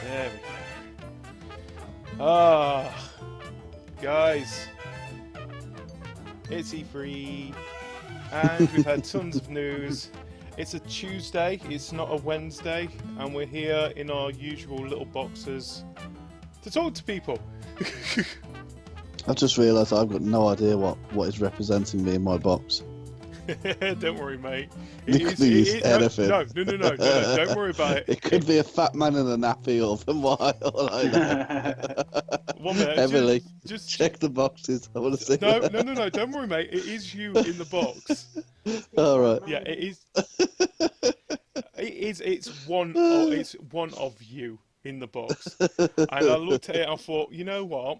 There we go. Guys, it's E3, and we've had tons of news. It's a Tuesday, it's not a Wednesday, and we're here in our usual little boxes to talk to people. I've just realised I've got no idea what is representing me in my box. Don't worry, mate. Anything. No, don't worry about it. It could be a fat man in a nappy or the mile. One minute. Heavily. Just check the boxes. I want to see. No, don't worry, mate. It is you in the box. All right. Yeah, it is. It's one of you in the box. And I looked at it. I thought, you know what?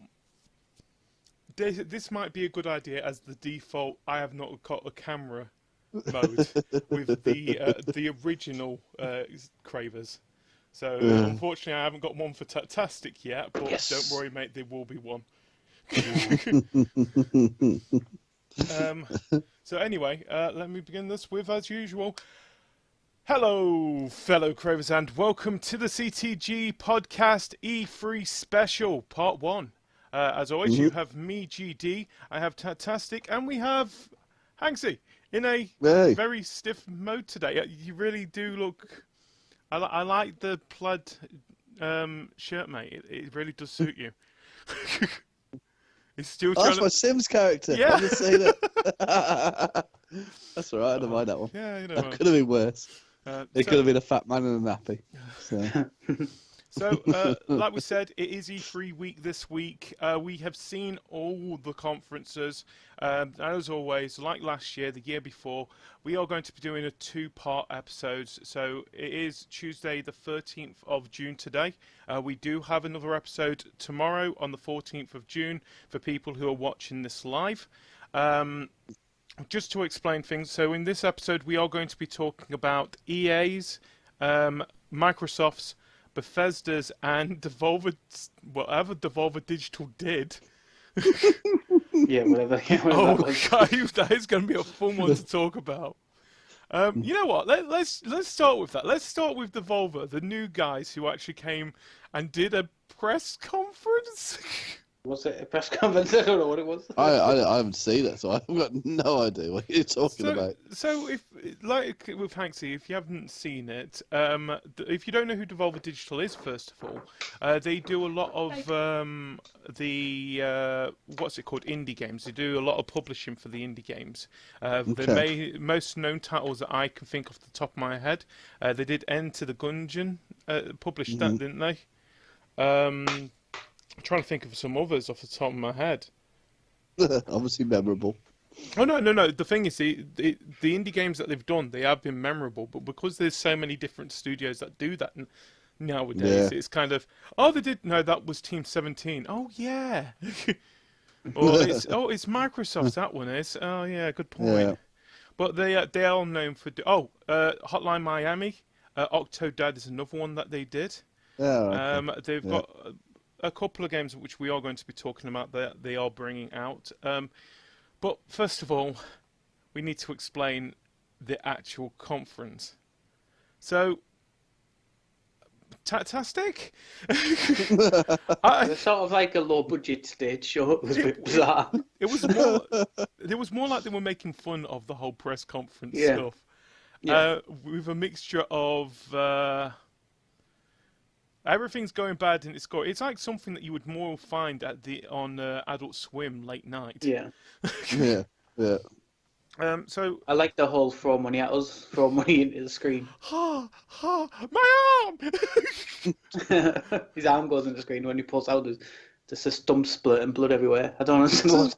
This might be a good idea as the default. I have not got a camera mode with the original Cravers. So unfortunately, I haven't got one for Tattastic yet. But Don't worry, mate. There will be one. So anyway, let me begin this with, as usual, hello, fellow Cravers, and welcome to the CTG Podcast E3 Special, Part 1. As always, you have me, GD, I have Tattastic, and we have Hanksy in a very stiff mode today. You really do look... I like the plaid shirt, mate. It really does suit you. It's still that's my Sims character. Yeah. I haven't seen it. That's all right, I don't mind that one. Yeah, you know. That could have been worse. It could have been a fat man in a nappy. So, like we said, it is E3 week this week. We have seen all the conferences. As always, like last year, the year before, we are going to be doing a two-part episode. So it is Tuesday, the 13th of June today. We do have another episode tomorrow on the 14th of June for people who are watching this live. Just to explain things, so in this episode, we are going to be talking about EA's, Microsoft's, Bethesda's, and whatever Devolver Digital did. whatever that is going to be a fun one to talk about. You know what? Let's start with that. Let's start with Devolver, the new guys who actually came and did a press conference. Was it a press conference? I don't know what it was. I haven't seen it, so I've got no idea what you're talking about. So, if like with Hanksy, if you haven't seen it, if you don't know who Devolver Digital is, first of all, they do a lot of what's it called, indie games. They do a lot of publishing for the indie games. The most known titles that I can think off the top of my head, they did Enter the Gungeon, published that, didn't they? I'm trying to think of some others off the top of my head. Obviously memorable. Oh, no. The thing is, the indie games that they've done, they have been memorable, but because there's so many different studios that do that nowadays, it's kind of, that was Team 17. Oh, yeah. It's Microsoft's, that one is. Oh, yeah, good point. Yeah. But they are known for... Hotline Miami. Octodad is another one that they did. Yeah, okay. They've got... a couple of games which we are going to be talking about that they are bringing out. But first of all, we need to explain the actual conference. So, Tattastic? It's sort of like a low-budget stage show. It was a bit bizarre. It was more like they were making fun of the whole press conference stuff. Yeah. With a mixture of... everything's going bad and it's like something that you would more find on Adult Swim late night. Yeah. yeah. So I like the whole throw money at us, throw money into the screen. My arm! His arm goes into the screen when he pulls out. There's a stump split and blood everywhere. I don't understand what's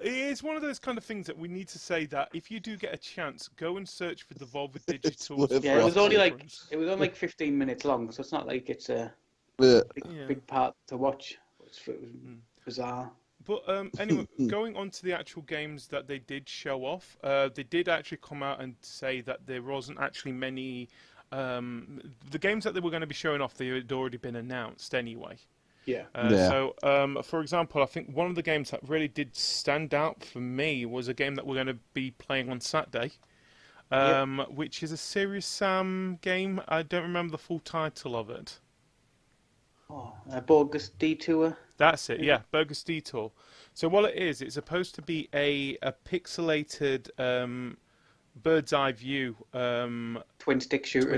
it's one of those kind of things that we need to say that if you do get a chance, go and search for Devolver Digital. Yeah, it was only like 15 minutes long, so it's not like it's a big part to watch. It was bizarre. But anyway, going on to the actual games that they did show off, they did actually come out and say that there wasn't actually many... the games that they were going to be showing off, they had already been announced anyway. Yeah. So, for example, I think one of the games that really did stand out for me was a game that we're going to be playing on Saturday. which is a Serious Sam game. I don't remember the full title of it. Bogus Detour. That's it, yeah, Bogus Detour. So what it is, it's supposed to be a pixelated bird's eye view twin stick shooter.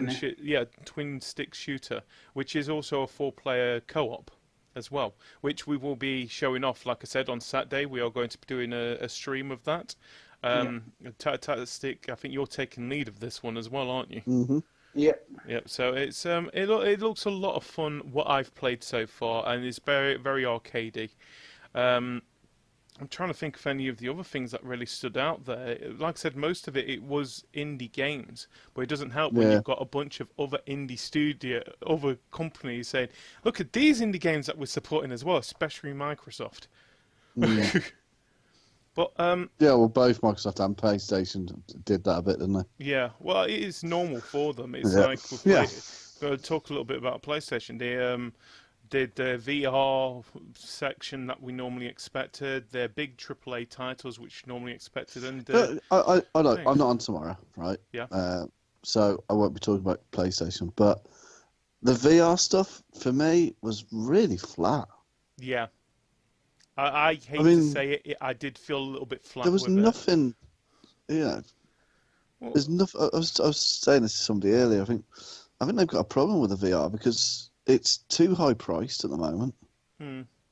Twin stick shooter, which is also a 4-player co-op as well, which we will be showing off. Like I said, on Saturday we are going to be doing a stream of that. Tattastic, I think you're taking lead of this one as well, aren't you? Mm-hmm. Yeah. Yeah. So it's it looks a lot of fun. What I've played so far, and it's very very arcadey. I'm trying to think of any of the other things that really stood out there. Like I said, most of it was indie games, but it doesn't help when you've got a bunch of other other companies saying, "Look at these indie games that we're supporting as well," especially Microsoft. But well, both Microsoft and PlayStation did that a bit, didn't they? Yeah, well, it is normal for them. It's like we'll talk a little bit about PlayStation. They did the VR section that we normally expected. Their big AAA titles, which normally expected. And I know I'm not on tomorrow, right? Yeah. So I won't be talking about PlayStation, but the VR stuff for me was really flat. Yeah. I hate to say it, I did feel a little bit flat. There was nothing, Well, there's nothing. I was saying this to somebody earlier. I think they've got a problem with the VR because it's too high priced at the moment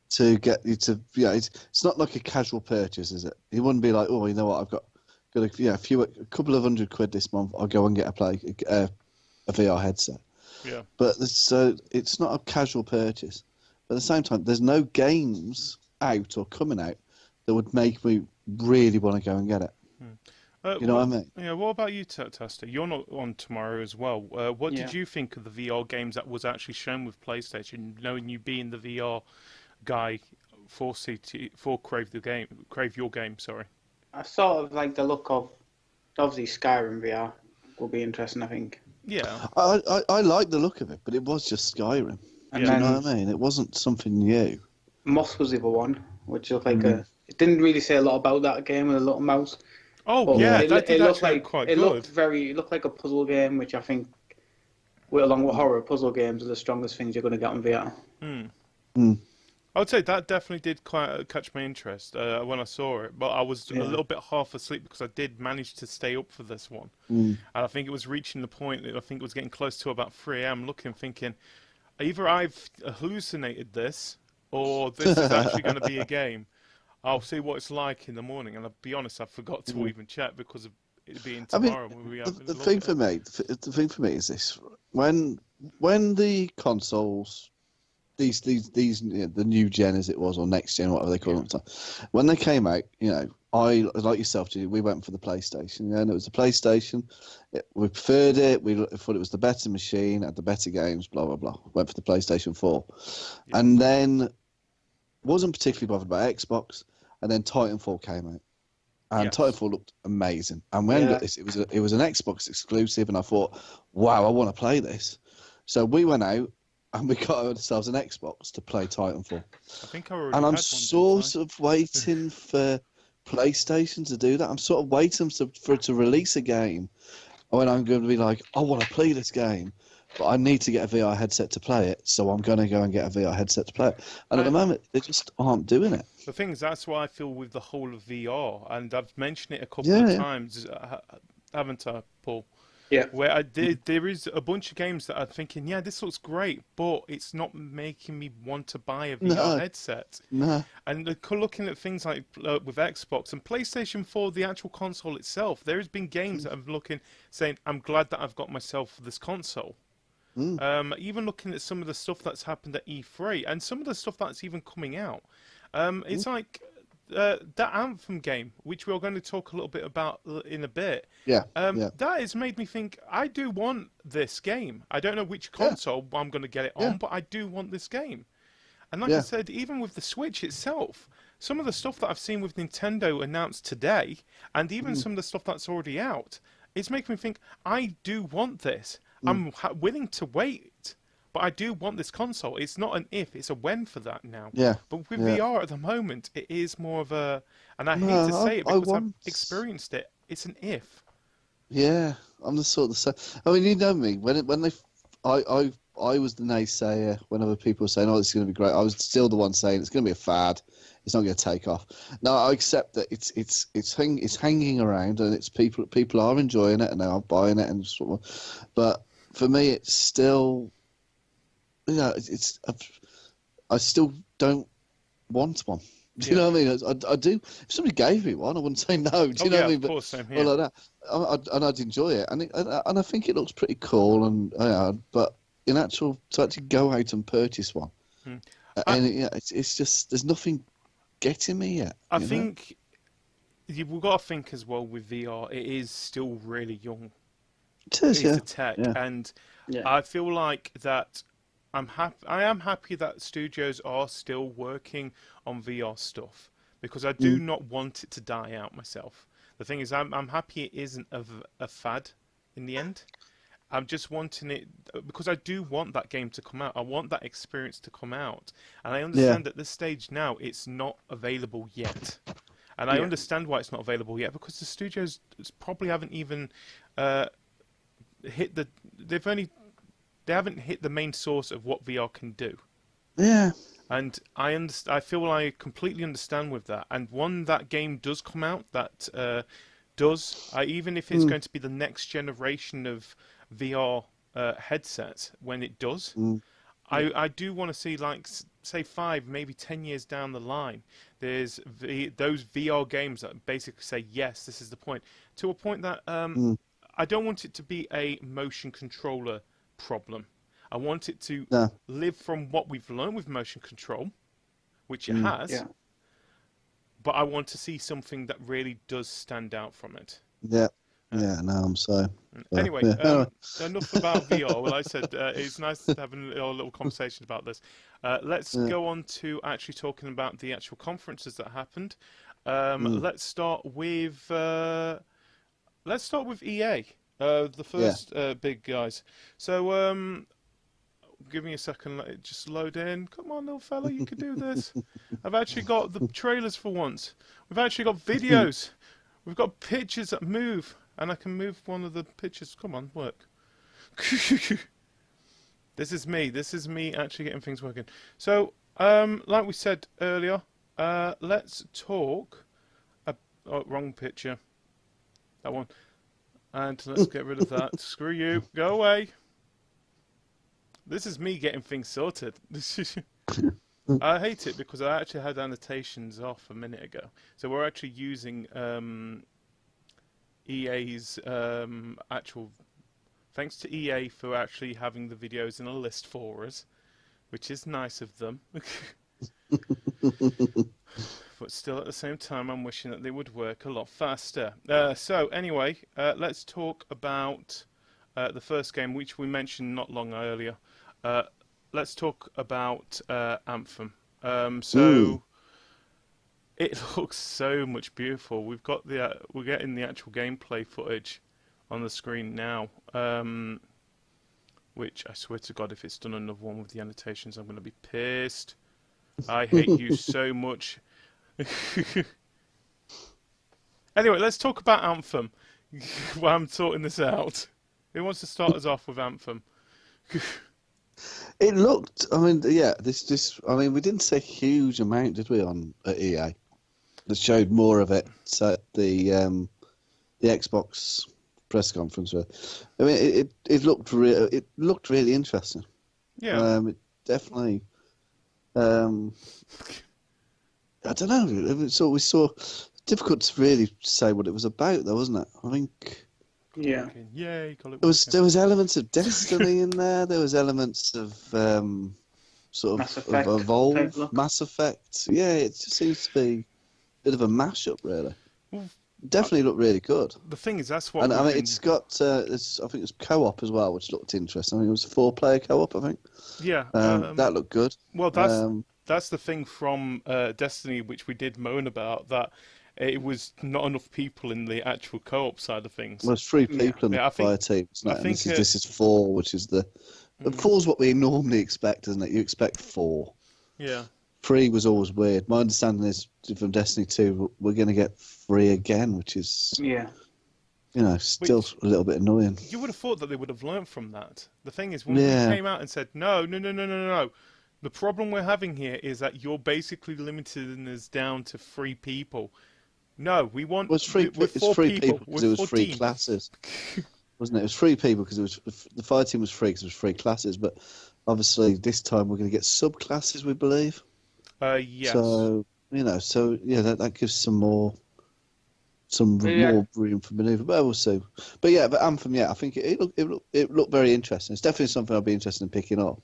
to get you to. Yeah, it's not like a casual purchase, is it? You wouldn't be like, oh, you know what, I've got a couple of £100 this month. I'll go and get a VR headset. Yeah. But so it's not a casual purchase. But at the same time, there's no games out or coming out that would make me really want to go and get it. You know what I mean? Yeah. What about you, Tattastic? You're not on tomorrow as well. What did you think of the VR games that was actually shown with PlayStation? Knowing you being the VR guy for Crave Your Game. Sorry. I sort of like the look of obviously Skyrim VR will be interesting. I think. Yeah. I like the look of it, but it was just Skyrim. And you know what I mean? It wasn't something new. Moss was the other one, which looked like it didn't really say a lot about that game with a little mouse. Oh, but yeah, it looked like quite it good. It looked like a puzzle game, which I think, along with horror, puzzle games are the strongest things you're going to get on VR. I would say that definitely did quite catch my interest when I saw it, but I was a little bit half asleep because I did manage to stay up for this one. And I think it was reaching the point that I think it was getting close to about 3 a.m. thinking, either I've hallucinated this, or this is actually going to be a game. I'll see what it's like in the morning, and I'll be honest, I forgot to even check because of it being tomorrow. The thing for me is this: when the consoles, these the new gen as it was, or next gen, whatever they call them, when they came out, I, like yourself, we went for the PlayStation, and it was the PlayStation. We preferred it. We thought it was the better machine, had the better games, blah blah blah. Went for the PlayStation 4, and then wasn't particularly bothered by Xbox. And then Titanfall came out, and Titanfall looked amazing. And when I got this, it was an Xbox exclusive, and I thought, wow, I want to play this. So we went out and we got ourselves an Xbox to play Titanfall. I think I already and I'm had sort of waiting for PlayStation to do that. I'm sort of waiting for it to release a game when I'm going to be like, I want to play this game, but I need to get a VR headset to play it, so I'm going to go and get a VR headset to play it. And at the moment, they just aren't doing it. The thing is, that's what I feel with the whole of VR, and I've mentioned it a couple of times, haven't I, Paul? Yeah. Where there is a bunch of games that I'm thinking, yeah, this looks great, but it's not making me want to buy a VR headset. No. And looking at things like with Xbox and PlayStation 4, the actual console itself, there has been games that I'm saying, I'm glad that I've got myself this console. Even looking at some of the stuff that's happened at E3 and some of the stuff that's even coming out. It's like that Anthem game, which we're going to talk a little bit about in a bit. That has made me think, I do want this game. I don't know which console I'm going to get it on, but I do want this game. And like I said, even with the Switch itself, some of the stuff that I've seen with Nintendo announced today, and even some of the stuff that's already out, it's making me think, I do want this. I'm willing to wait, but I do want this console. It's not an if, it's a when for that now. But with VR at the moment, it is more of a, and I hate to say it because I've experienced it, it's an if. Yeah, I'm the sort of the same. I mean, you know me. I was the naysayer when other people were saying, "Oh, this is going to be great." I was still the one saying it's going to be a fad. It's not going to take off. Now I accept that it's hanging around and it's people are enjoying it and they are buying it and sort of. But for me, it's still, I still don't want one. Do you know what I mean? I do. If somebody gave me one, I wouldn't say no. Do you know what I mean? Of course, same here. Well, like that, and I'd enjoy it, and I think it looks pretty cool. And but in actual to actually go out and purchase one, and it's just there's nothing getting me yet. I think we've got to think as well with VR. It is still really young. It is, the tech, and Yeah. I feel like that. I am happy that studios are still working on VR stuff because I do not want it to die out myself. The thing is, I'm happy it isn't a fad in the end. I'm just wanting it because I do want that game to come out. I want that experience to come out, and I understand at this stage now it's not available yet. And I understand why it's not available yet because the studios probably haven't even hit the. They haven't hit the main source of what VR can do. Yeah. And I feel I completely understand with that. And when that game does come out, that even if it's going to be the next generation of VR headsets, when it does, I do want to see, like, say 5, maybe 10 years down the line, there's those VR games that basically say, yes, this is the point. To a point that I don't want it to be a motion controller problem. I want it to live from what we've learned with motion control, which it has, but I want to see something that really does stand out from it. Yeah. Yeah, no, I'm sorry. Anyway, enough about VR. Well, I said it's nice to have a little conversation about this. Let's go on to actually talking about the actual conferences that happened. Let's start with EA. The first big guys. So, give me a second. Let it just load in. Come on, little fella, you can do this. I've actually got the trailers for once. We've actually got videos. We've got pictures that move, and I can move one of the pictures. Come on, work. This is me. This is me actually getting things working. So, like we said earlier, let's talk. Wrong picture. That one. And let's get rid of that. Screw you. Go away. This is me getting things sorted. I hate it because I actually had annotations off a minute ago. So we're actually using EA's actual... Thanks to EA for actually having the videos in a list for us, which is nice of them. But still, at the same time, I'm wishing that they would work a lot faster. So, anyway, let's talk about the first game, which we mentioned not long earlier. Let's talk about Anthem. It looks so much beautiful. We're getting the actual gameplay footage on the screen now. Which I swear to God, if it's done another one with the annotations, I'm going to be pissed. I hate you so much. Anyway, let's talk about Anthem while I'm sorting this out. Who wants to start us off with Anthem? It looked, I mean, we didn't see a huge amount, did we, at EA? They showed more of it at the Xbox press conference. I mean, it looked really interesting. Yeah. It definitely. I don't know. So we saw. Difficult to really say what it was about, though, wasn't it? I think. Yeah. Yay! There was elements of Destiny in there. There was elements of sort Mass of Effect, Evolve, Mass Effect. Yeah, it just seems to be a bit of a mashup, really. Well, definitely looked really good. The thing is, that's what. And I mean, it's got. I think it's co-op as well, which looked interesting. I think it was a 4-player co-op. I think. Yeah. That looked good. Well, that's the thing from Destiny, which we did moan about, that it was not enough people in the actual co-op side of things. Well, it's 3 people in the fire team, isn't it? This is 4, which is the 4's what we normally expect, isn't it? You expect 4. Yeah. 3 was always weird. My understanding is from Destiny 2, we're going to get 3 again, which is Still a little bit annoying. You would have thought that they would have learned from that. The thing is, when we came out and said, no. The problem we're having here is that you're basically limiting us down to 3 people. No, we want... Well, it's 3 people because it was 3 classes. Wasn't it? It was 3 people because the fighting was free because it was 3 classes. But obviously this time we're going to get subclasses, we believe. Yes. So, that gives some more room for manoeuvre, but we'll see. But Anthem, I think it looked very interesting. It's definitely something I'd be interested in picking up.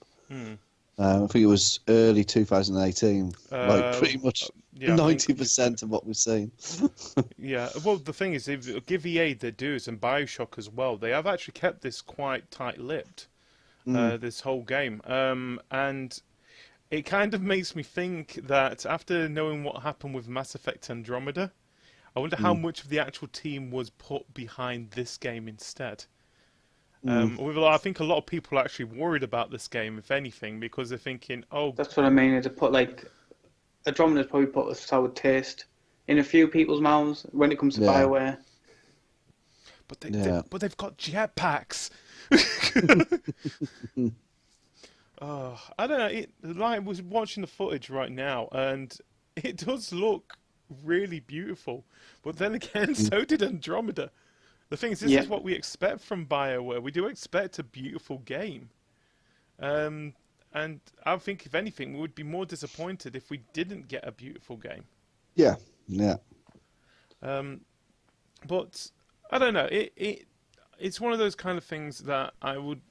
I think it was early 2018, like pretty much 90% of what we've seen. Yeah, well, the thing is, give EA their dues, and Bioshock as well. They have actually kept this quite tight-lipped, this whole game. And it kind of makes me think that after knowing what happened with Mass Effect Andromeda, I wonder how much of the actual team was put behind this game instead. I think a lot of people are actually worried about this game, if anything, because they're thinking, That's what I mean, is to put, Andromeda's probably put a sour taste in a few people's mouths when it comes to BioWare. But they've got jetpacks! I don't know, I was watching the footage right now, and it does look really beautiful, but then again, so did Andromeda. The thing is, this is what we expect from BioWare. We do expect a beautiful game, and I think, if anything, we would be more disappointed if we didn't get a beautiful game. Yeah. But I don't know. It's one of those kind of things that I want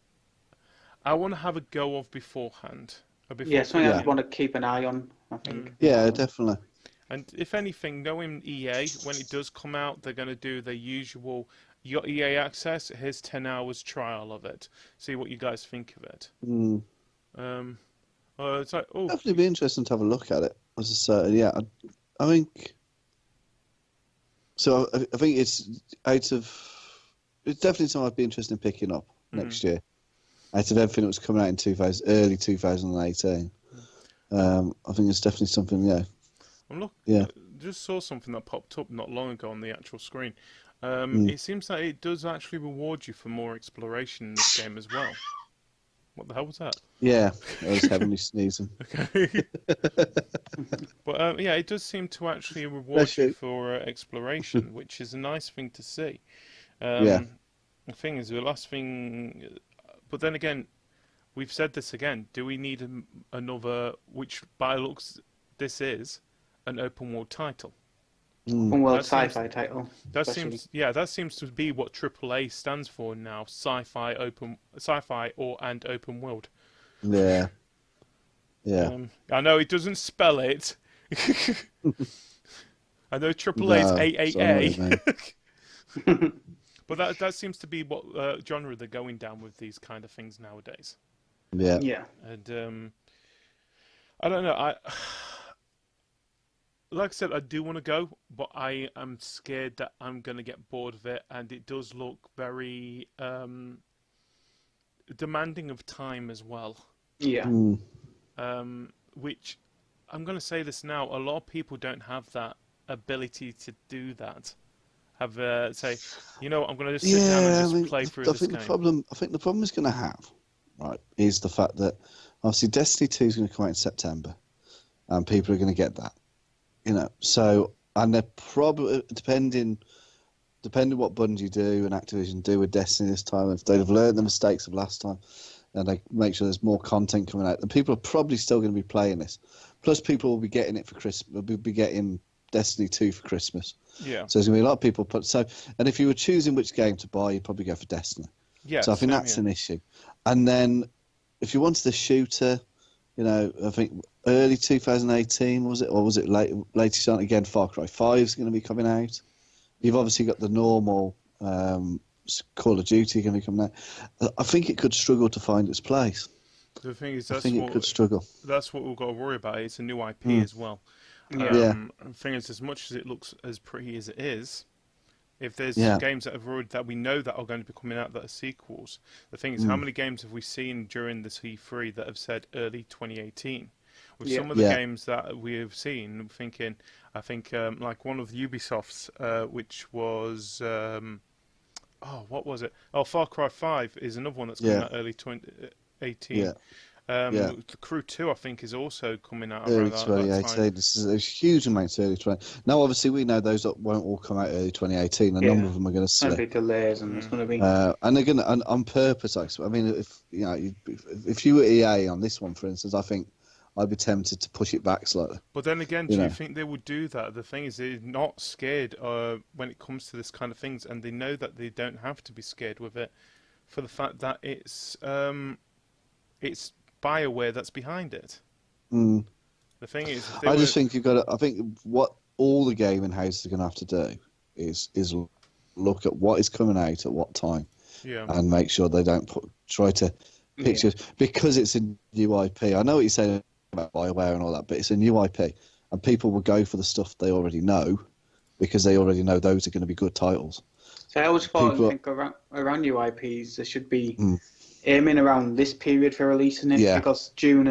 to have a go of beforehand. Something I want to keep an eye on, I think. Yeah, definitely. And if anything, knowing EA, when it does come out, they're going to do the usual, you got EA access, here's 10 hours trial of it. See what you guys think of it. It's like, definitely be interesting to have a look at it. As I say, I think... So I think it's definitely something I'd be interested in picking up next year. Out of everything that was coming out in early 2018. I think it's definitely something, just saw something that popped up not long ago on the actual screen. It seems that it does actually reward you for more exploration in this game as well. What the hell was that? Yeah, I was heavily sneezing. Okay. But it does seem to actually reward you for exploration, which is a nice thing to see. The thing is, the last thing... But then again, we've said this again. Do we need another, which by looks this is, an open world title? Open world sci-fi title. That seems to be what AAA stands for now. Sci-fi and open world. Yeah. I know it doesn't spell it. I know AAA is AAA. But that seems to be what genre they're going down with these kind of things nowadays. Yeah. And I don't know. Like I said, I do want to go, but I am scared that I'm going to get bored of it, and it does look very demanding of time as well. Yeah. Which, I'm going to say this now, a lot of people don't have that ability to do that. Say, I'm going to just sit down and just play through this game. I think the problem is going to have, right, is the fact that obviously Destiny 2 is going to come out in September, and people are going to get that. So, and they're probably, depending what Bungie do and Activision do with Destiny this time, if they've learned the mistakes of last time, and they make sure there's more content coming out, then people are probably still going to be playing this. Plus, people will be getting it for Christmas. They'll be getting Destiny 2 for Christmas. Yeah. So there's going to be a lot of people and if you were choosing which game to buy, you'd probably go for Destiny. Yeah. So I think that's an issue. And then, if you wanted a shooter, I think early 2018 was it, or was it latest on again? Far Cry 5 is going to be coming out. You've obviously got the normal Call of Duty going to be coming out. I think it could struggle to find its place. The thing is, it could struggle. That's what we've got to worry about. It's a new IP as well. The thing is, as much as it looks as pretty as it is, if there's games that we know that are going to be coming out that are sequels, the thing is, how many games have we seen during this E3 that have said early 2018? With some of the games that we have seen, I think like one of the Ubisoft's, which was what was it? Oh, Far Cry 5 is another one that's coming out early 2018. Yeah. The Crew 2, I think, is also coming out early around that 2018. time. This is a huge amount early 20. Now, obviously, we know those won't all come out early 2018. A number of them are going to slip. There'll be delays, and there's going to be. And they're going to, on purpose. I mean, if you were EA on this one, for instance, I think I'd be tempted to push it back slightly. But then again, do you think they would do that? The thing is, they're not scared when it comes to this kind of things, and they know that they don't have to be scared with it, for the fact that it's BioWare that's behind it. The thing is, I think you've got to. I think what all the gaming houses are going to have to do is look at what is coming out at what time, and make sure they don't try to picture because it's a new IP. I know what you're saying about BioWare and all that, but it's a new IP, and people will go for the stuff they already know because they already know those are going to be good titles. So I always think around new IPs there should be. Aiming around this period for releasing it because June,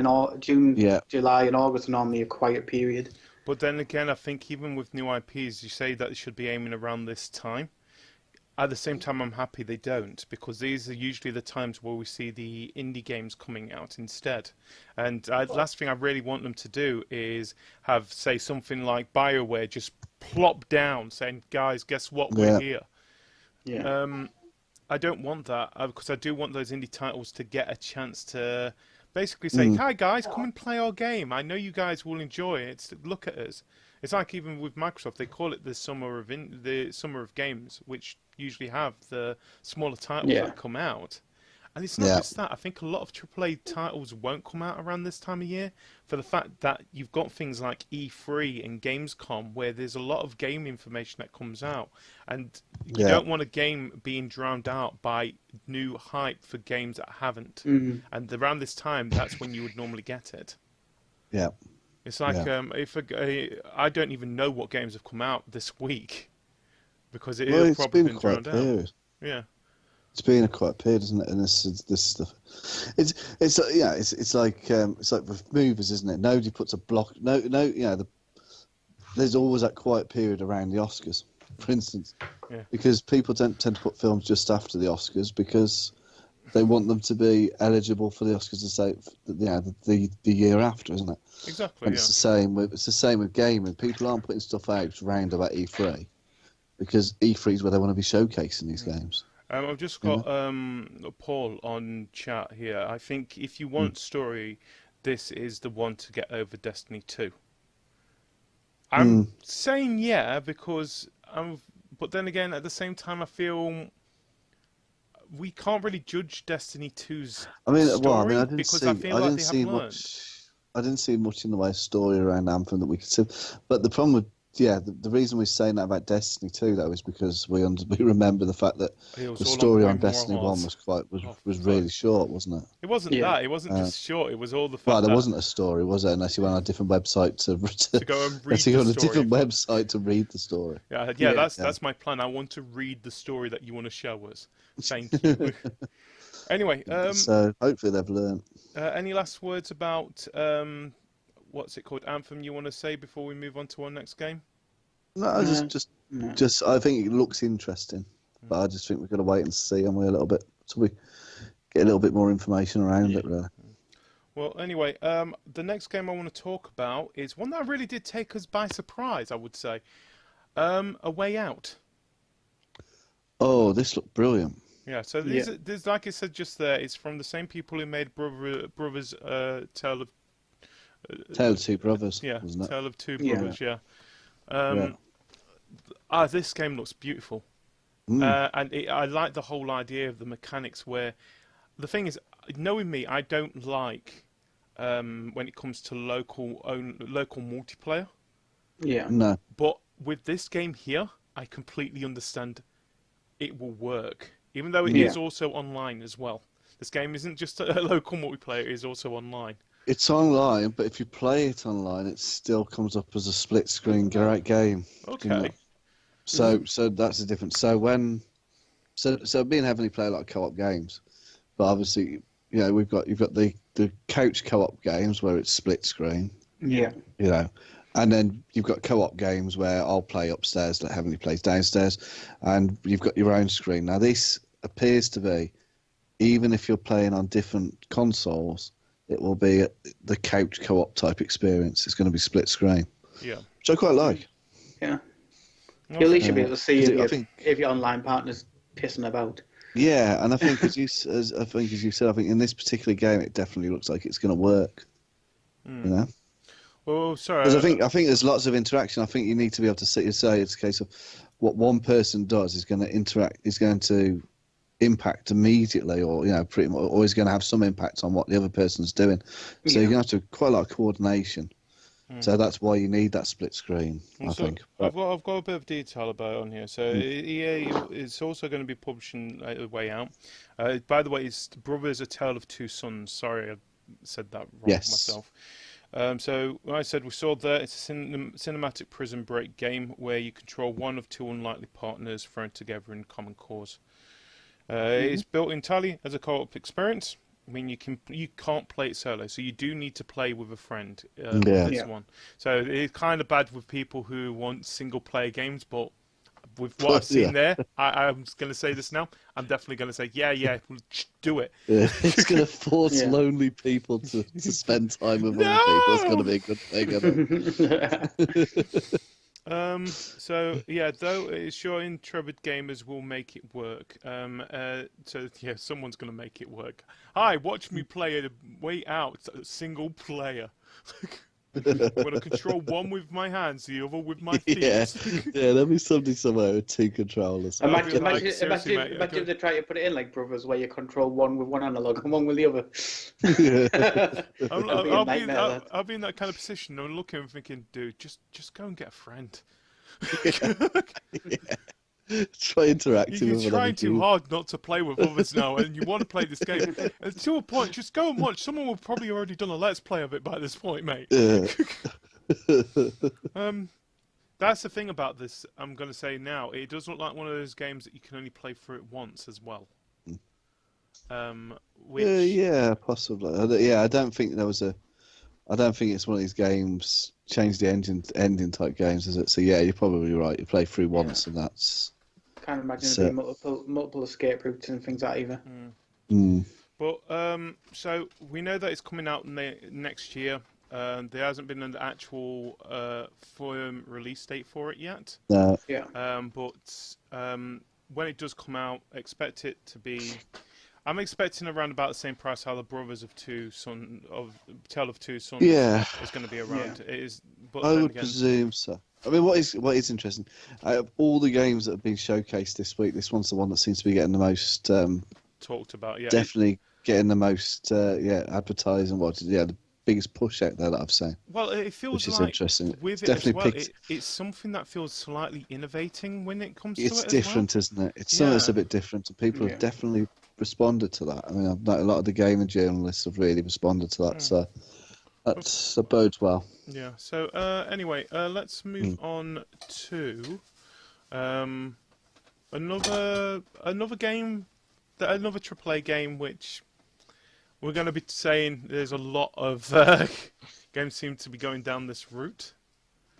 July, and August are normally a quiet period. But then again, I think even with new IPs, you say that it should be aiming around this time. At the same time, I'm happy they don't, because these are usually the times where we see the indie games coming out instead. And last thing I really want them to do is have, say, something like BioWare just plop down saying, guys, guess what, we're here. Yeah. I don't want that, because I do want those indie titles to get a chance to basically say, hi guys, come and play our game. I know you guys will enjoy it. Look at us. It's like even with Microsoft, they call it the summer of games, which usually have the smaller titles that come out. And it's not just that. I think a lot of AAA titles won't come out around this time of year for the fact that you've got things like E3 and Gamescom where there's a lot of game information that comes out. And you don't want a game being drowned out by new hype for games that haven't. And around this time, that's when you would normally get it. Yeah. It's like I don't even know what games have come out this week because it's probably been drowned out. Yeah. It's been a quiet period, isn't it? And this stuff, it's like with movies, isn't it? Nobody puts a block. There's always that quiet period around the Oscars, for instance, because people tend to put films just after the Oscars because they want them to be eligible for the Oscars the year after, isn't it? Exactly. And it's the same with gaming. People aren't putting stuff out round about E3 because E3 is where they want to be showcasing these games. I've just got Paul on chat here. I think if you want story, this is the one to get over Destiny 2. I'm saying because but then again, at the same time, I feel we can't really judge Destiny 2's story I didn't see much in the way of story around Anthem that we could see. But the problem with the reason we're saying that about Destiny 2 though is because we remember the fact that the story on Destiny 1 was really short, wasn't it? It wasn't that. It wasn't just short. It was all the fact there wasn't a story, was there? Unless you went on a different website to go and read the story. On a different website to read the story. That's my plan. I want to read the story that you want to show us. Thank you. Anyway, so hopefully they've learned. Any last words about what's it called, Anthem? You want to say before we move on to our next game? No, just I think it looks interesting, but I just think we've got to wait and see, and we a little bit so we get a little bit more information around it, really. Well, anyway, the next game I want to talk about is one that really did take us by surprise. I would say, A Way Out. Oh, this looked brilliant. Yeah, so there's like I said just there, it's from the same people who made Brothers Tale of Two Brothers. Yeah, wasn't it? Tale of Two Brothers. Yeah. This game looks beautiful, and I like the whole idea of the mechanics. Where the thing is, knowing me, I don't like when it comes to local multiplayer. Yeah. No. But with this game here, I completely understand it will work, even though it is also online as well. This game isn't just a local multiplayer; it is also online. It's online, but if you play it online, it still comes up as a split-screen game. Okay. You know? So that's the difference. So me and Heavenly play a lot of co-op games, but obviously, you've got the couch co-op games where it's split screen. Yeah. And then you've got co-op games where I'll play upstairs, like Heavenly plays downstairs, and you've got your own screen. Now, this appears to be, even if you're playing on different consoles, it will be the couch co-op type experience. It's going to be split screen. Yeah. Which I quite like. Yeah. You at least should be able to see if your online partner's pissing about. Yeah, and I think as you said, I think in this particular game, it definitely looks like it's going to work. You know. Well, sorry. Because I think there's lots of interaction. I think you need to be able to say it's a case of what one person does is going to impact immediately, or pretty much always going to have some impact on what the other person's doing. So you're going to have to quite a lot of coordination. So that's why you need that split screen, I think. I've got a bit of detail about it on here. So EA is also going to be publishing The Way Out. By the way, it's Brothers: A Tale of Two Sons. Sorry, I said that wrong myself. So like I said, we saw that it's a cinematic prison break game where you control one of two unlikely partners thrown together in common cause. It's built entirely as a co-op experience. I mean, you can't play it solo, so you do need to play with a friend. This one, so it's kind of bad with people who want single-player games, but with what I've seen there, I'm going to say this now. I'm definitely going to say, we'll do it. Yeah, it's going to force lonely people to spend time with other people. It's going to be a good thing, isn't it? So though it's sure intrepid gamers will make it work. Someone's going to make it work. Hi, watch me play a Way Out, single player. I'm going to control one with my hands, the other with my feet. There'll be somebody somewhere with two controllers. Imagine if they try to put it in like Brothers, where you control one with one analog and one with the other. I'll be in that kind of position. I'm looking and thinking, dude, just go and get a friend. Try interacting with You're trying too hard not to play with others now, and you want to play this game. And to a point, just go and watch. Someone will probably already done a Let's Play of it by this point, mate. That's the thing about this, I'm going to say now. It does look like one of those games that you can only play through it once as well. Possibly. I don't think it's one of these games, change the ending type games, is it? So you're probably right. You play through once and that's... Can't imagine there being multiple escape routes and things like that either. But, so we know that it's coming out next year. There hasn't been an actual firm release date for it yet. No. But when it does come out, expect it to be... I'm expecting around about the same price how the Brothers of Tale of Two Sons is going to be around. It is, but I would presume so. I mean, what is interesting, out of all the games that have been showcased this week, this one's the one that seems to be getting the most talked about. Yeah, definitely getting the most advertising. The biggest push out there that I've seen. Well, it feels which is like interesting. With it's it definitely as well, it's something that feels slightly innovating when it comes to it. It's different, isn't it? It's something that's a bit different, and people have definitely responded to that. I mean, a lot of the gaming journalists have really responded to that, so that bodes well. Yeah. So anyway, let's move on to another game, another AAA game, which we're going to be saying there's a lot of games seem to be going down this route.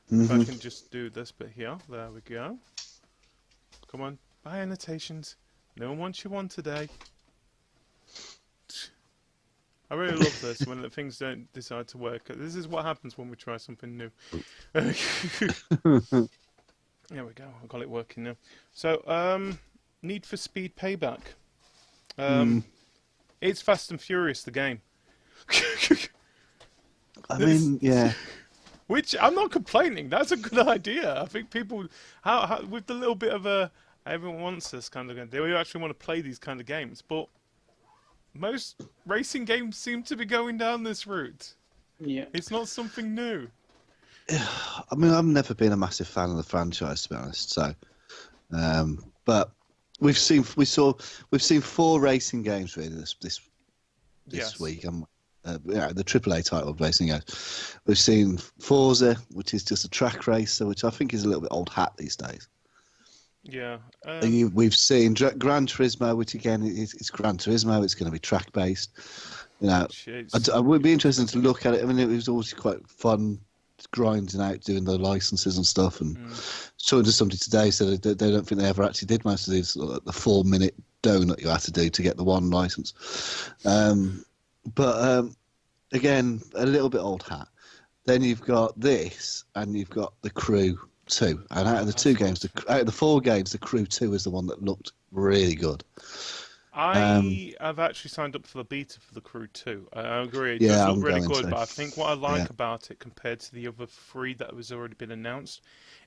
If I can just do this bit here. There we go. Come on, buy annotations. No one wants you one today. I really love this when things don't decide to work. This is what happens when we try something new. There we go. I got it working now. So, Need for Speed Payback. It's Fast and Furious, the game. I mean, yeah. Which I'm not complaining. That's a good idea. I think people, how with the little bit of everyone wants this kind of game. They actually want to play these kind of games, but most racing games seem to be going down this route. Yeah, it's not something new. I mean, I've never been a massive fan of the franchise, to be honest. So, but we've seen 4 racing games really this week. The AAA title of racing games. We've seen Forza, which is just a track racer, which I think is a little bit old hat these days. Yeah. We've seen Gran Turismo, which again is Gran Turismo. It's going to be track based. I would be interested to look at it. I mean, it was always quite fun grinding out doing the licenses and stuff, and talking to somebody today said they don't think they ever actually did most of these, like the 4-minute donut you had to do to get the one license. But again, a little bit old hat. Then you've got this, and you've got the Crew 2, and out of the two games, out of the 4 games, the Crew 2 is the one that looked really good. I have actually signed up for the beta for the Crew 2. I agree, it does look really good, but I think what I like about it compared to the other 3 that has already been announced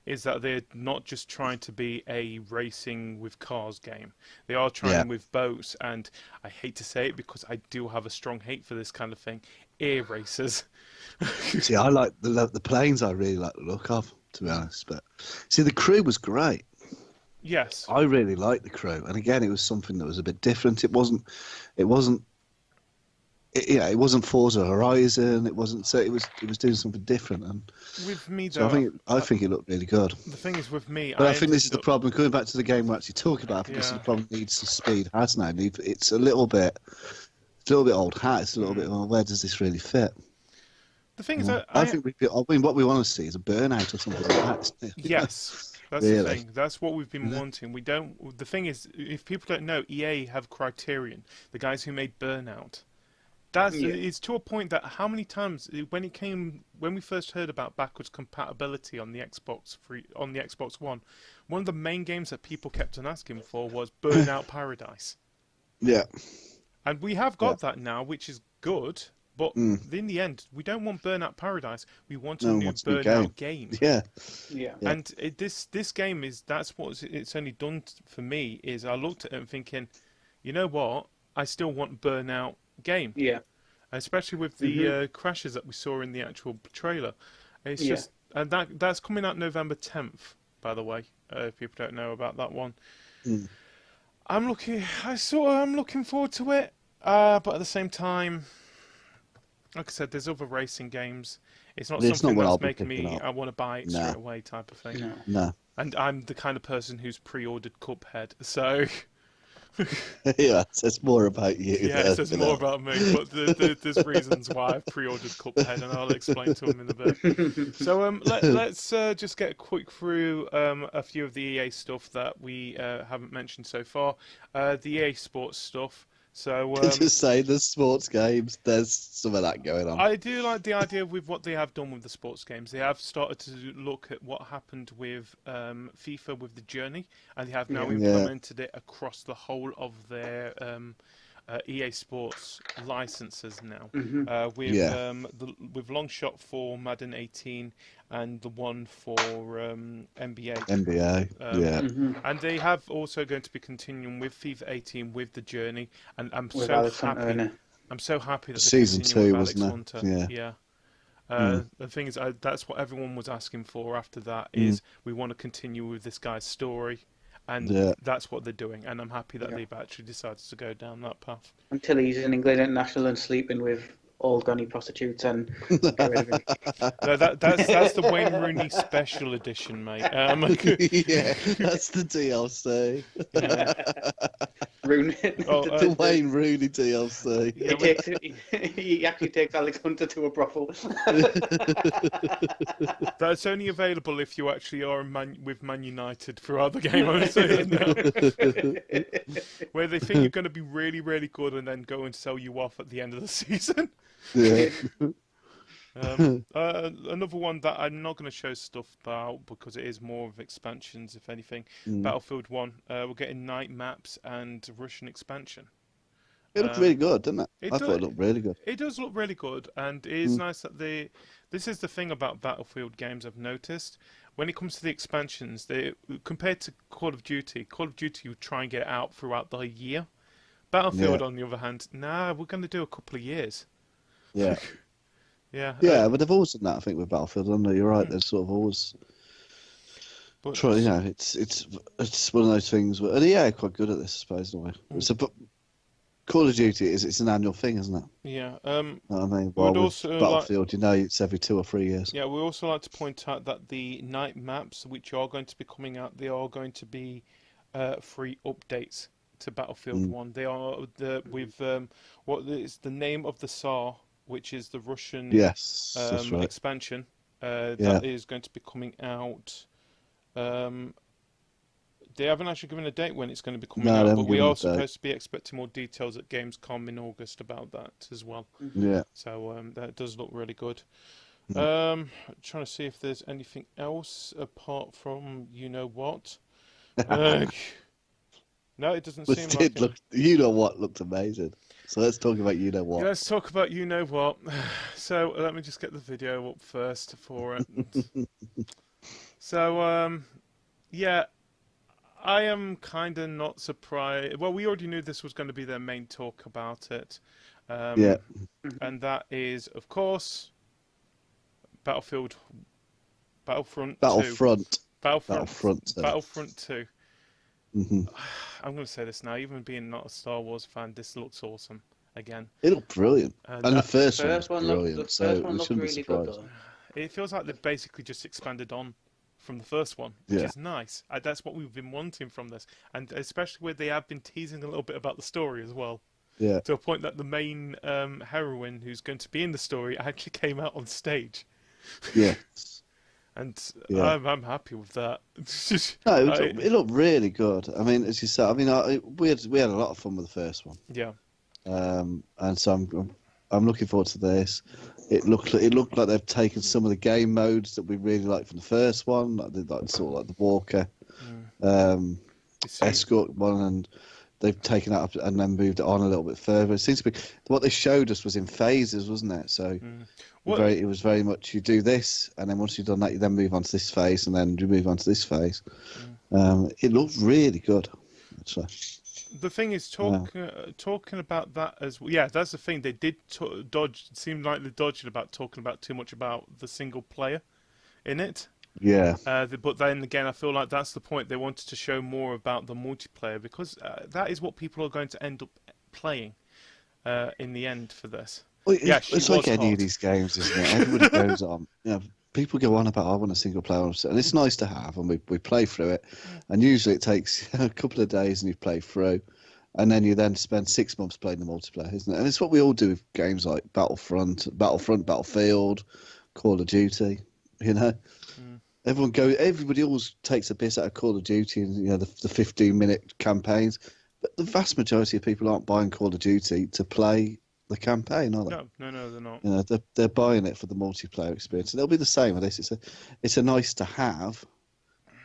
is that they're not just trying to be a racing with cars game. They are trying with boats, and I hate to say it because I do have a strong hate for this kind of thing, air racers. See, I like the planes. I really like the look of, to be honest. But see, the Crew was great. Yes, I really liked the Crew, and again, it was something that was a bit different. It wasn't Forza Horizon. It wasn't. So it was doing something different. And with me, so though, I think it looked really good. The thing is with me, but I think this is the problem. Going back to the game we're actually talking about, I think this is the problem. Needs the speed has now. It's a little bit old hat. It's a little bit. Well, where does this really fit? The thing is, I think what we want to see is a Burnout or something like that. Yes. That's the thing. That's what we've been wanting. We don't. The thing is, if people don't know, EA have Criterion, the guys who made Burnout. It's to a point that how many times when we first heard about backwards compatibility on the Xbox One, one of the main games that people kept on asking for was Burnout Paradise. Yeah. And we have got that now, which is good. But in the end, we don't want Burnout Paradise. We want a new Burnout game. Yeah. And this game that's what it's only done for me. Is I looked at it and thinking, you know what? I still want Burnout game. Yeah. Especially with the crashes that we saw in the actual trailer. It's just, and that's coming out November 10th, by the way. If people don't know about that one, I'm looking forward to it. But at the same time, like I said, there's other racing games. It's not something that's making me I want to buy it straight away type of thing. No. And I'm the kind of person who's pre-ordered Cuphead, so yeah, it says more about you. Yeah, it says more about me, but there's reasons why I've pre-ordered Cuphead, and I'll explain to them in a bit. So let's just get a quick through a few of the EA stuff that we haven't mentioned so far. The EA Sports stuff. So just say the sports games. There's some of that going on. I do like the idea with what they have done with the sports games. They have started to look at what happened with FIFA with the Journey, and they have now implemented it across the whole of their EA Sports licenses now. With Longshot for Madden 18 and the one for NBA. And they have also going to be continuing with FIFA 18 with the Journey, and I'm so happy. I'm so happy that season 2 wasn't it? Yeah. The thing is, that's what everyone was asking for after that. Is we want to continue with this guy's story. And that's what they're doing, and I'm happy that they've actually decided to go down that path. Until he's in England International and sleeping with old gunny prostitutes and get rid of him. No, that's the Wayne Rooney Special Edition, mate. Yeah, that's the DLC. The Wayne Rooney DLC. He actually takes Alex Hunter to a brothel. That's only available if you actually are with Man United throughout the game. I'm saying now, where they think you're going to be really, really good and then go and sell you off at the end of the season. Yeah. Another one that I'm not going to show stuff about because it is more of expansions, if anything. Battlefield 1. We're getting night maps and Russian expansion. It looked really good, didn't it? I thought it looked really good. It does look really good, and it is nice that this is the thing about Battlefield games I've noticed. When it comes to the expansions, compared to Call of Duty would try and get it out throughout the year. Battlefield, on the other hand, we're going to do a couple of years. Yeah. Yeah, but they've always done that, I think, with Battlefield, haven't they? You're right, they've sort of always... But, it's one of those things where... quite good at this, I suppose, in a way. But Call of Duty, it's an annual thing, isn't it? Yeah. I mean, Battlefield, it's every 2 or 3 years. Yeah, we also like to point out that the night maps, which are going to be coming out, they are going to be free updates to Battlefield 1. They are what is the name of the Tsar, which is the Russian that's right. expansion. That is going to be coming out. They haven't actually given a date when it's going to be coming out, but we are supposed to be expecting more details at Gamescom in August about that as well. Yeah. So that does look really good. Trying to see if there's anything else apart from you know what. No, it doesn't seem like it. You know what looked amazing. So let's talk about you know what. Yeah, let's talk about you know what. So let me just get the video up first for it. So yeah. I am kind of not surprised. Well, we already knew this was going to be their main talk about it. And that is, of course, Battlefront 2. Battlefront 2. Mm-hmm. I'm going to say this now, even being not a Star Wars fan, this looks awesome again. It looked brilliant. And the first one was brilliant, so we shouldn't be surprised. It feels like they've basically just expanded on from the first one, which is nice. That's what we've been wanting from this, and especially where they have been teasing a little bit about the story as well. Yeah. To a point that the main heroine who's going to be in the story actually came out on stage. Yeah. And I'm happy with that. No, it looked really good. I mean, as you said, we had a lot of fun with the first one. Yeah. And so I'm looking forward to this. It looked like they've taken some of the game modes that we really liked from the first one, like the Walker escort one, and they've taken that up and then moved it on a little bit further. It seems to be what they showed us was in phases, wasn't it? So it was very much you do this, and then once you've done that, you then move on to this phase, and then you move on to this phase. It looked really good, actually. The thing is, talking about that as well. Yeah, that's the thing. They did dodge. It seemed like they dodged about talking about too much about the single player in it. Yeah. But then again, I feel like that's the point. They wanted to show more about the multiplayer because that is what people are going to end up playing in the end for this. Well, it's like any of these games, isn't it? Everybody goes on. People go on about I want a single player, and it's nice to have, and we play through it, and usually it takes a couple of days and you play through, and then you then spend 6 months playing the multiplayer, isn't it? And it's what we all do with games like Battlefront, Battlefield, Call of Duty. Everybody always takes a piss out of Call of Duty and the 15-minute campaigns, but the vast majority of people aren't buying Call of Duty to play the campaign, are they? No, they're not. They're buying it for the multiplayer experience, and it'll be the same with this. It's a nice to have,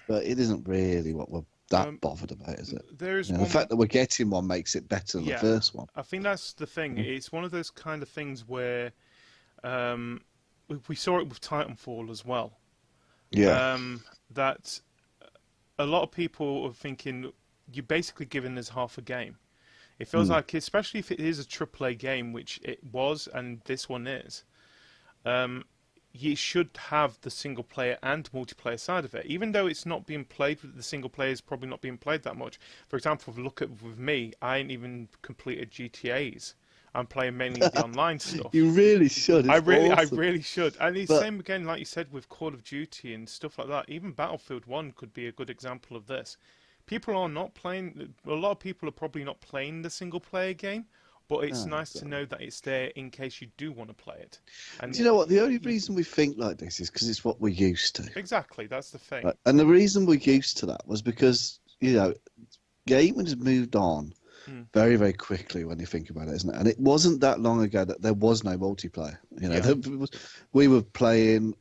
but it isn't really what we're that bothered about, is it? The fact that we're getting one makes it better than the first one. I think that's the thing. It's one of those kind of things where we saw it with Titanfall as well. Yeah. That a lot of people are thinking you're basically giving us half a game. It feels like, especially if it is a AAA game, which it was, and this one is, you should have the single player and multiplayer side of it. Even though it's not being played, the single player is probably not being played that much. For example, with me, I ain't even completed GTAs. I'm playing mainly the online stuff. You really should. I really should. And it's the same again, like you said, with Call of Duty and stuff like that. Even Battlefield 1 could be a good example of this. People are not playing. A lot of people are probably not playing the single player game, but it's nice to know that it's there in case you do want to play it. And do you know what? The only reason we think like this is because it's what we're used to. Exactly, that's the thing. Right. And the reason we're used to that was because gaming has moved on very, very quickly when you think about it, isn't it? And it wasn't that long ago that there was no multiplayer. We were playing.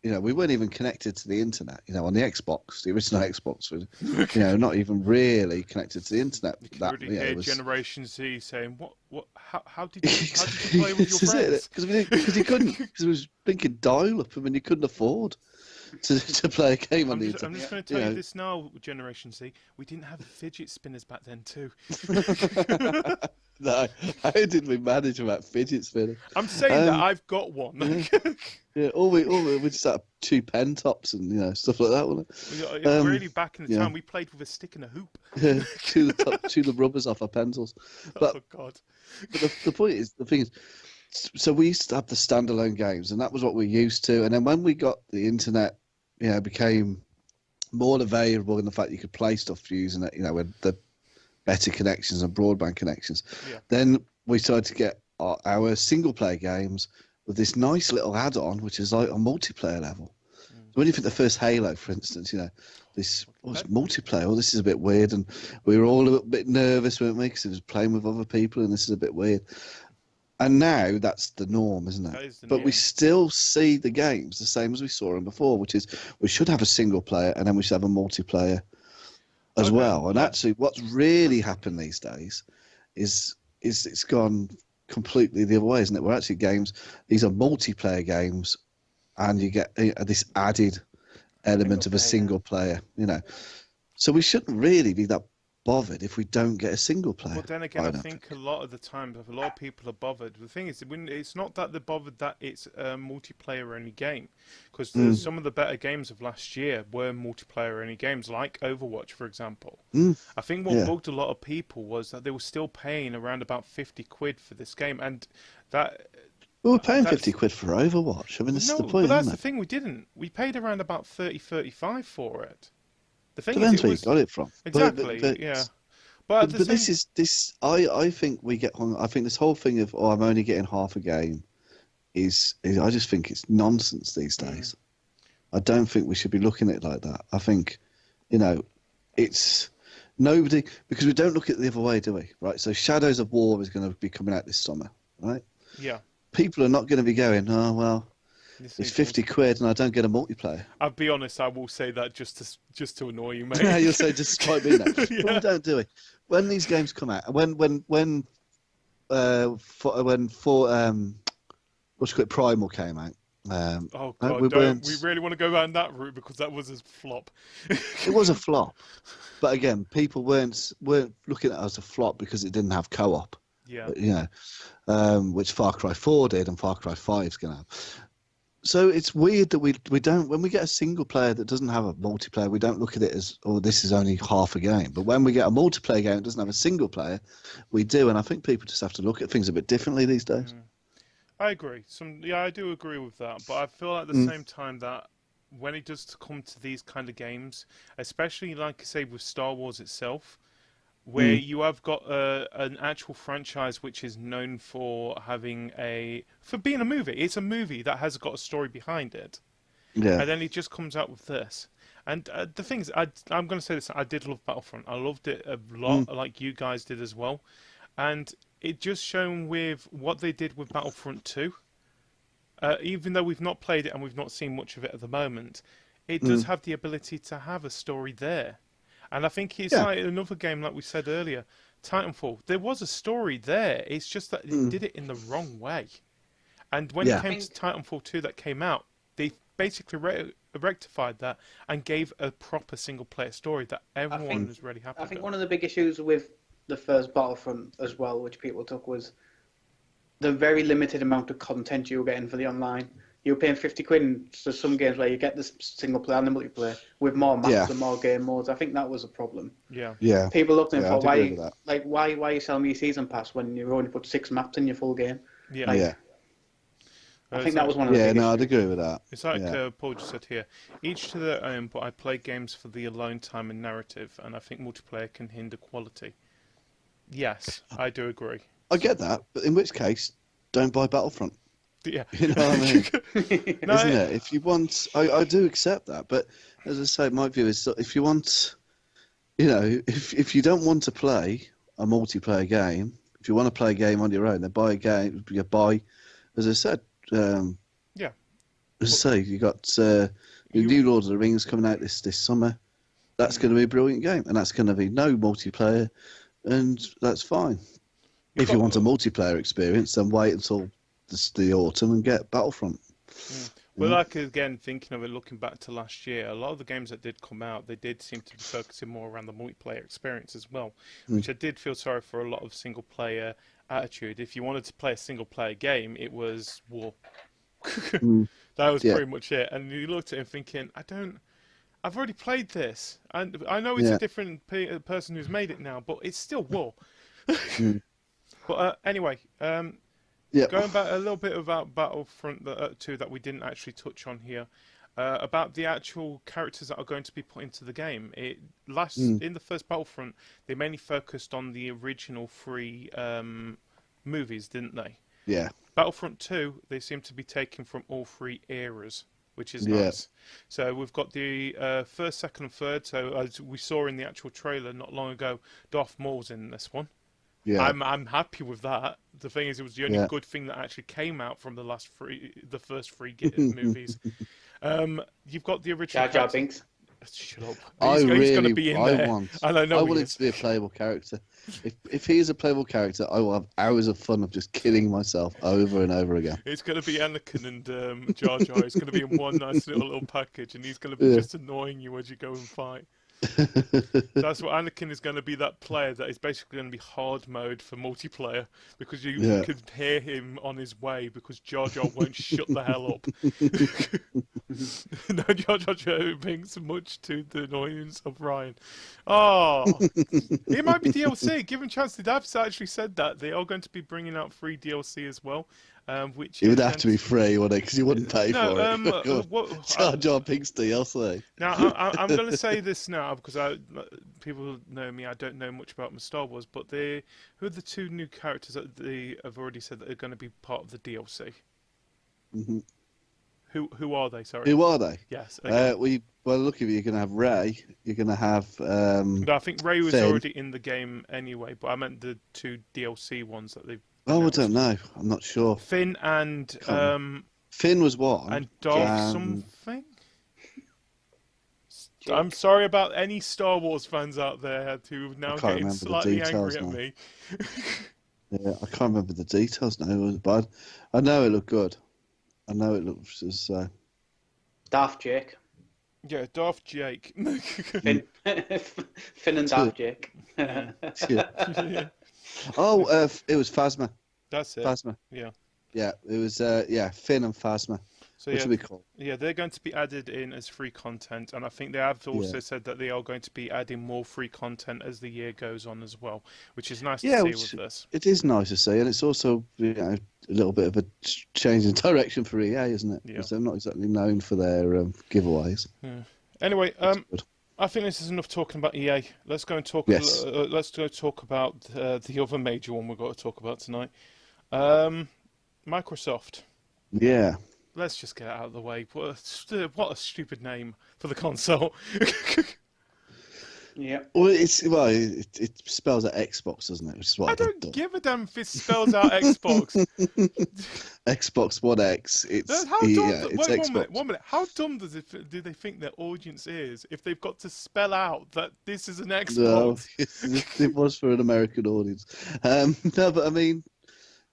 We weren't even connected to the internet. On the Xbox, the original Xbox, not even really connected to the internet. You can already hear Generation Z saying, "What? How did you play with your friends?" Because you couldn't, because it was thinking dial-up. I mean, you couldn't afford to play a game on the internet. I'm just going to tell you this now, Generation Z. We didn't have fidget spinners back then too. No, how did we manage about fidget spinners? I'm saying that I've got one. we just had 2 pen tops and stuff like that, wasn't it? Really, back in the time, we played with a stick and a hoop. Chew the rubbers off our pencils. But, oh God! But the thing is, so we used to have the standalone games, and that was what we used to. And then when we got the internet, became more available in the fact you could play stuff using it, with the better connections and broadband connections. Yeah. Then we started to get our single player games with this nice little add-on, which is like a multiplayer level. So when you think the first Halo, for instance, this was multiplayer. This is a bit weird, and we were all a little bit nervous, weren't we? Because it was playing with other people, and this is a bit weird. And now that's the norm, isn't it? But we still see the games the same as we saw them before, which is we should have a single player, and then we should have a multiplayer as well. And actually, what's really happened these days is it's gone completely the other way, isn't it? We're actually these are multiplayer games, and you get this added element of a single player, So we shouldn't really be that bothered if we don't get a single player. Well, then again, I think a lot of the time, a lot of people are bothered. The thing is, it's not that they're bothered that it's a multiplayer-only game, because some of the better games of last year were multiplayer-only games, like Overwatch, for example. I think what bugged a lot of people was that they were still paying around about 50 quid for this game, and that... We were paying 50 quid for Overwatch. I mean, this is the point, but that's isn't the thing, we didn't. We paid around about 30, 35 for it. The thing Depends where you got it from. Exactly, yeah. But I think we get hung. I think this whole thing of I'm only getting half a game is I just think it's nonsense these days. I don't think we should be looking at it like that. I think, it's nobody, because we don't look at it the other way, do we? Right. So Shadows of War is going to be coming out this summer, right? Yeah. People are not going to be going, oh well. It's 50 quid and I don't get a multiplayer. I'll be honest, I will say that just to annoy you, mate. Yeah, you'll say just spite me now. But we don't do it. When these games come out, when Primal came out. Oh God, we really want to go down that route because that was a flop. It was a flop, but again, people weren't looking at it as a flop because it didn't have co-op. Yeah. Which Far Cry 4 did and Far Cry 5 is going to have. So it's weird that we don't, when we get a single player that doesn't have a multiplayer, we don't look at it as, this is only half a game. But when we get a multiplayer game that doesn't have a single player, we do. And I think people just have to look at things a bit differently these days. I agree. I do agree with that. But I feel at the same time that when it does come to these kind of games, especially like I say with Star Wars itself, where you have got an actual franchise which is known for being a movie. It's a movie that has got a story behind it. Yeah. And then it just comes out with this. And the thing is, I'm going to say this, I did love Battlefront. I loved it a lot, like you guys did as well. And it just shown with what they did with Battlefront 2. Even though we've not played it and we've not seen much of it at the moment, it does have the ability to have a story there. And I think it's like another game, like we said earlier, Titanfall. There was a story there. It's just that they did it in the wrong way. And when it came to Titanfall 2 that came out, they basically rectified that and gave a proper single-player story that everyone was really happy with. I think one of the big issues with the first Battlefront as well, which people took, was the very limited amount of content you were getting for the online. You were paying 50 quid in some games where you get the single player and the multiplayer with more maps and more game modes. I think that was a problem. Yeah. People looked at it and thought, why are you selling me a season pass when you've only put 6 maps in your full game? I think that was one of the no, I'd agree with that. It's like Paul just said here, each to their own, but I play games for the alone time and narrative, and I think multiplayer can hinder quality. Yes, I do agree. I get that, but in which case, don't buy Battlefront. Yeah. You know what I mean? Isn't it? If you want, I do accept that, but as I say, my view is that if you want, if you don't want to play a multiplayer game, if you want to play a game on your own, then buy a game. You buy, as I said, as I say, you got the new Lord of the Rings coming out this summer. That's going to be a brilliant game, and that's going to be no multiplayer, and that's fine. If you want a multiplayer experience, then wait until the autumn and get Battlefront. Well, again, thinking of it, looking back to last year, a lot of the games that did come out, they did seem to be focusing more around the multiplayer experience as well, which I did feel sorry for a lot of single-player attitude. If you wanted to play a single-player game, it was war. That was pretty much it. And you looked at it thinking, I've already played this, and I know it's a different person who's made it now, but it's still war. But anyway, going back a little bit about Battlefront 2 that we didn't actually touch on here, about the actual characters that are going to be put into the game. In the first Battlefront, they mainly focused on the original 3 movies, didn't they? Yeah. Battlefront 2, they seem to be taking from all three eras, which is Yeah. nice. So we've got the first, second, and third. So as we saw in the actual trailer not long ago, Darth Maul's in this one. Yeah. I'm happy with that. The thing is, it was the only good thing that actually came out from the first three movies. You've got the original. Jar Jar Binks. Shut up. I He's really, going to be in there. want I it to be a playable character. If he is a playable character, I will have hours of fun of just killing myself over and over again. It's going to be Anakin and Jar Jar. It's going to be in one nice little package, and he's going to be just annoying you as you go and fight. That's what Anakin is going to be, that player that is basically going to be hard mode for multiplayer, because you could hear him on his way because Jar Jar won't shut the hell up. No, Jar Jar brings much to the annoyance of Ryan. Oh, it might be DLC. Given a chance, the devs actually said that they are going to be bringing out free DLC as well. Which it would have to be free, wouldn't it? Because you wouldn't pay for it. Jar Jar Binks DLC. Now, I'm going to say this now because people know me. I don't know much about my Star Wars, but who are the two new characters that they have already said that are going to be part of the DLC? Mm-hmm. Who are they? Sorry. Who are they? Yes. Well, look, if you're going to have Rey, you're going to have. No, I think Rey was Finn. already in the game anyway, but I meant the two DLC ones that they've. Oh, I don't know. I'm not sure. Finn and Finn was one. And Darth something. I'm sorry about any Star Wars fans out there who now getting slightly angry at me. Yeah, I can't remember the details now, but I know it looked good. I know it looks as. Darth Jake. Yeah, Darth Jake. Finn and Darth Jake. Yeah. Oh, it was Phasma. That's it. Phasma. Yeah. Yeah, it was Finn and Phasma. So which will be cool. Yeah, they're going to be added in as free content, and I think they have also said that they are going to be adding more free content as the year goes on as well, which is nice to see with this. It is nice to see, and it's also a little bit of a change in direction for EA, isn't it? Because they're not exactly known for their giveaways. Yeah. Anyway, I think this is enough talking about EA. Let's go and talk. Let's go talk about the other major one we've got to talk about tonight. Microsoft. Yeah. Let's just get it out of the way. What a stupid name for the console. Yeah. Well, it spells out Xbox, doesn't it? Which is what I don't give a damn if it spells out Xbox. Xbox One X. It's Xbox. One minute. How dumb do they think their audience is if they've got to spell out that this is an Xbox? No, it was for an American audience. No, but I mean,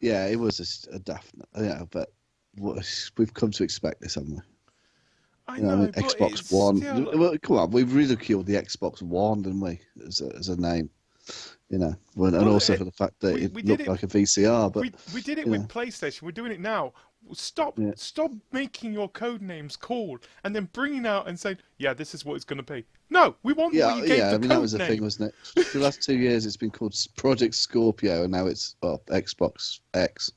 yeah, it was a daft. Yeah, but we've come to expect this, haven't we? I know, but Xbox One. Still... Well, come on, we've ridiculed the Xbox One, didn't we, as a name? You know, and also for the fact that it looked like a VCR. But we did it with PlayStation. We're doing it now. Stop making your code names cool and then bringing out and saying, yeah, this is what it's going to be. No, we want what you gave the code name. That was the thing, wasn't it? For the last 2 years, it's been called Project Scorpio, and now it's Xbox X.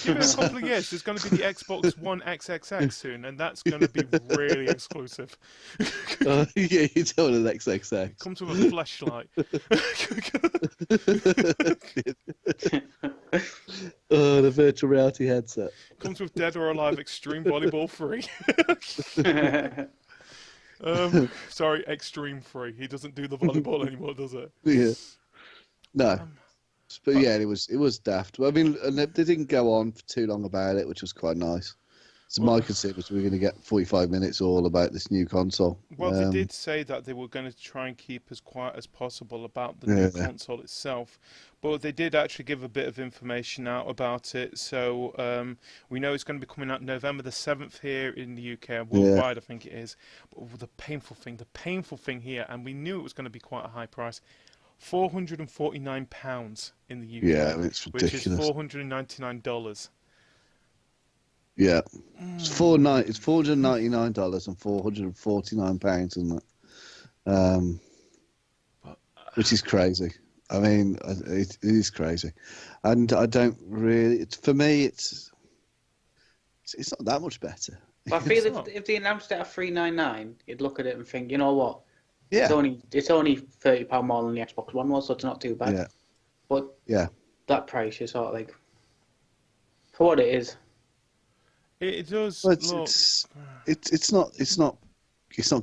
Give it a couple of years. There's going to be the Xbox One XXX soon, and that's going to be really exclusive. Yeah, you don't want an XXX. It comes with a flashlight. Oh, the virtual reality headset. Comes with Dead or Alive Extreme Volleyball 3. Sorry, Extreme 3. He doesn't do the volleyball anymore, does it? Yeah. No. But yeah, it was daft. I mean, and they didn't go on for too long about it, which was quite nice. So my concern was we were going to get 45 minutes all about this new console. Well, they did say that they were going to try and keep as quiet as possible about the new console itself. But they did actually give a bit of information out about it. So we know it's going to be coming out November the 7th here in the UK, worldwide I think it is. But the painful thing here, and we knew it was going to be quite a high price, £449 in the UK. Yeah, it's ridiculous. Which is $499. Yeah, it's $499 and £449, isn't it? Which is crazy. I mean, it is crazy, and I don't really. For me, it's not that much better. But I feel if they announced it at $399, you'd look at it and think, you know what? Yeah. It's only £30 more than the Xbox One was, so it's not too bad. Yeah. But yeah, that price, you're sort of like, For what it is. It does Well, look... it's not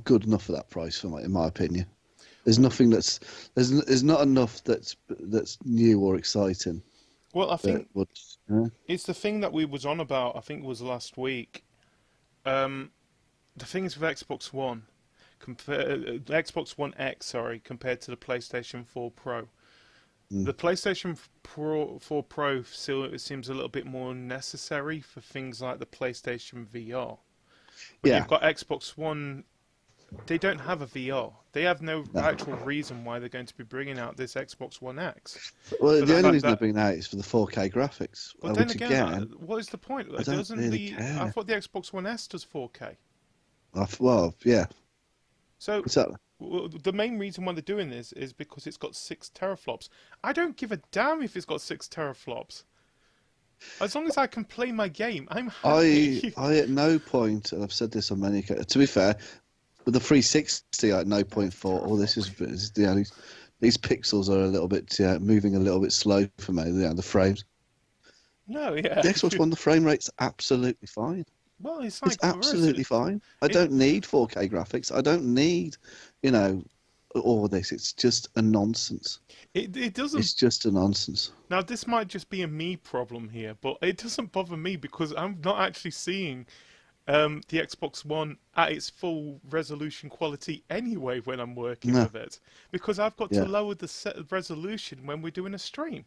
good enough for that price, in my opinion. There's nothing there's not enough that's new or exciting. Well, I think yeah. it's the thing that we was on about, I think it was last week. The thing is with Xbox One, Xbox One X, compared to the PlayStation 4 Pro. The PlayStation 4 Pro still seems a little bit more necessary for things like the PlayStation VR. But you've got Xbox One, they don't have a VR. They have no actual reason why they're going to be bringing out this Xbox One X. Well, the only reason they're bringing it out is for the 4K graphics. But then again, what is the point? I don't really care. I thought the Xbox One S does 4K. Well, yeah. So exactly. The main reason why they're doing this is because it's got 6 teraflops. I don't give a damn if it's got 6 teraflops. As long as I can play my game, I'm happy. I at no point, and I've said this on many occasions, to be fair, with the 360, I at no point thought, these pixels are a little bit moving a little bit slow for me. The frames. No, yeah. The Xbox One, the frame rate's absolutely fine. Well, it's absolutely fine. I don't need 4K graphics. I don't need, all this. It's just a nonsense. It doesn't. It's just a nonsense. Now, this might just be a me problem here, but it doesn't bother me because I'm not actually seeing the Xbox One at its full resolution quality anyway when I'm working with it, because I've got to lower the resolution when we're doing a stream.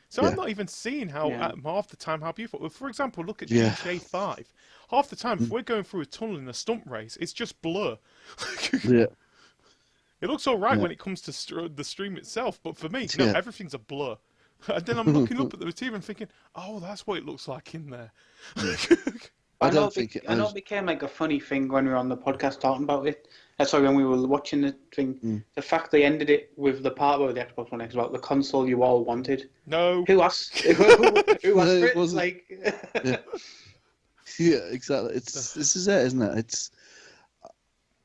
So I'm not even seeing half the time how beautiful. For example, look at GTA 5. Half the time, if we're going through a tunnel in a stump race, it's just blur. Yeah. It looks all right when it comes to the stream itself, but for me, no, everything's a blur. And then I'm looking up at the receiver and thinking, oh, that's what it looks like in there. I know it became like a funny thing when we were on the podcast talking about it. Sorry, when we were watching the thing. The fact they ended it with the part where the Xbox One X about the console you all wanted. No. Who asked? Who asked for it? Like... Yeah, exactly. This is it, isn't it?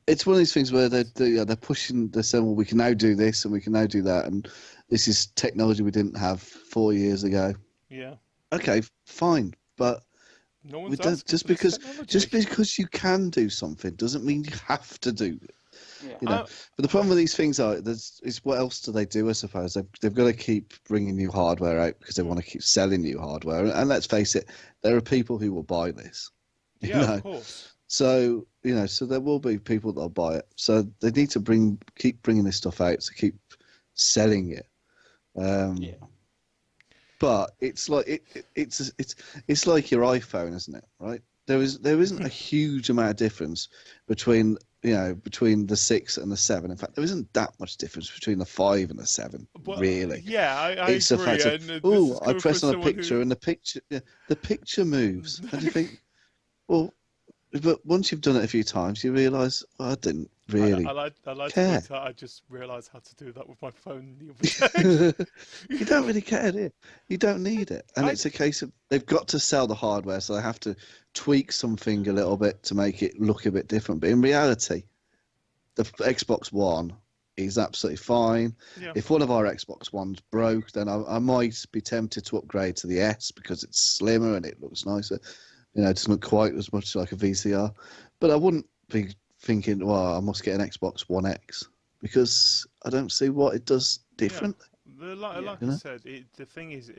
It's one of these things where they're pushing. They're saying, well, we can now do this and we can now do that, and this is technology we didn't have 4 years ago. Yeah. Okay, fine, but no one's just because you can do something doesn't mean you have to do it. Yeah. But the problem with these things is what else do they do? I suppose they've got to keep bringing new hardware out because they want to keep selling new hardware. And let's face it, there are people who will buy this. Yeah, of course. So so there will be people that'll buy it. So they need to keep bringing this stuff out to keep selling it. But it's like it's like your iPhone, isn't it? Right? There isn't a huge amount of difference between the 6 and the 7. In fact, there isn't that much difference between the 5 and the 7. Really? Yeah, I it's agree. The fact of, I press on a picture and the picture moves, and you think, well, but once you've done it a few times, you realise I didn't really I like care. To I just realised how to do that with my phone the other day. You don't really care, do you? You don't need it, and it's a case of they've got to sell the hardware, so they have to tweak something a little bit to make it look a bit different. But in reality, the Xbox One is absolutely fine. Yeah. If one of our Xbox Ones broke, then I might be tempted to upgrade to the S because it's slimmer and it looks nicer. It doesn't look quite as much like a VCR. But I wouldn't be thinking, well, I must get an Xbox One X because I don't see what it does different. Yeah. Like I said, the thing is,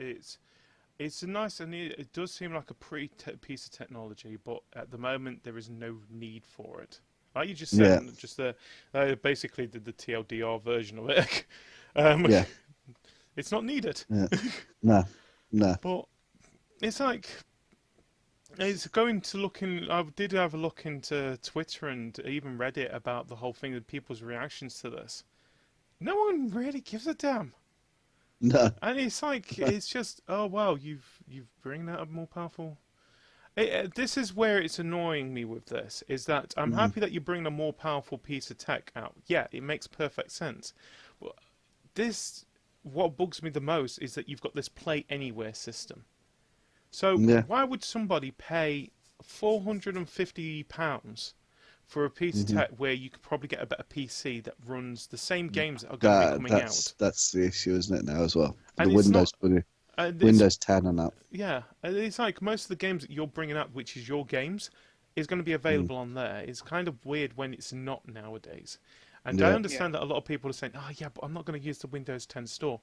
it's a nice, and it does seem like a pretty piece of technology, but at the moment there is no need for it. Like you just said, basically did the TLDR version of it. It's not needed. Yeah. No. But it's like, it's going to I did have a look into Twitter and even Reddit about the whole thing and people's reactions to this. No one really gives a damn. No. And it's like, it's just, oh wow, you've bring out a more powerful. This is where it's annoying me with this, is that I'm happy that you bring a more powerful piece of tech out. Yeah, it makes perfect sense. But what bugs me the most is that you've got this Play Anywhere system. So why would somebody pay £450 for a piece of tech where you could probably get a better PC that runs the same games that are going to be coming out? That's the issue, isn't it, now as well? And the Windows. Windows 10 and that. Yeah, it's like most of the games that you're bringing up, which is your games, is going to be available on there. It's kind of weird when it's not nowadays. And I understand that a lot of people are saying, oh yeah, but I'm not going to use the Windows 10 store.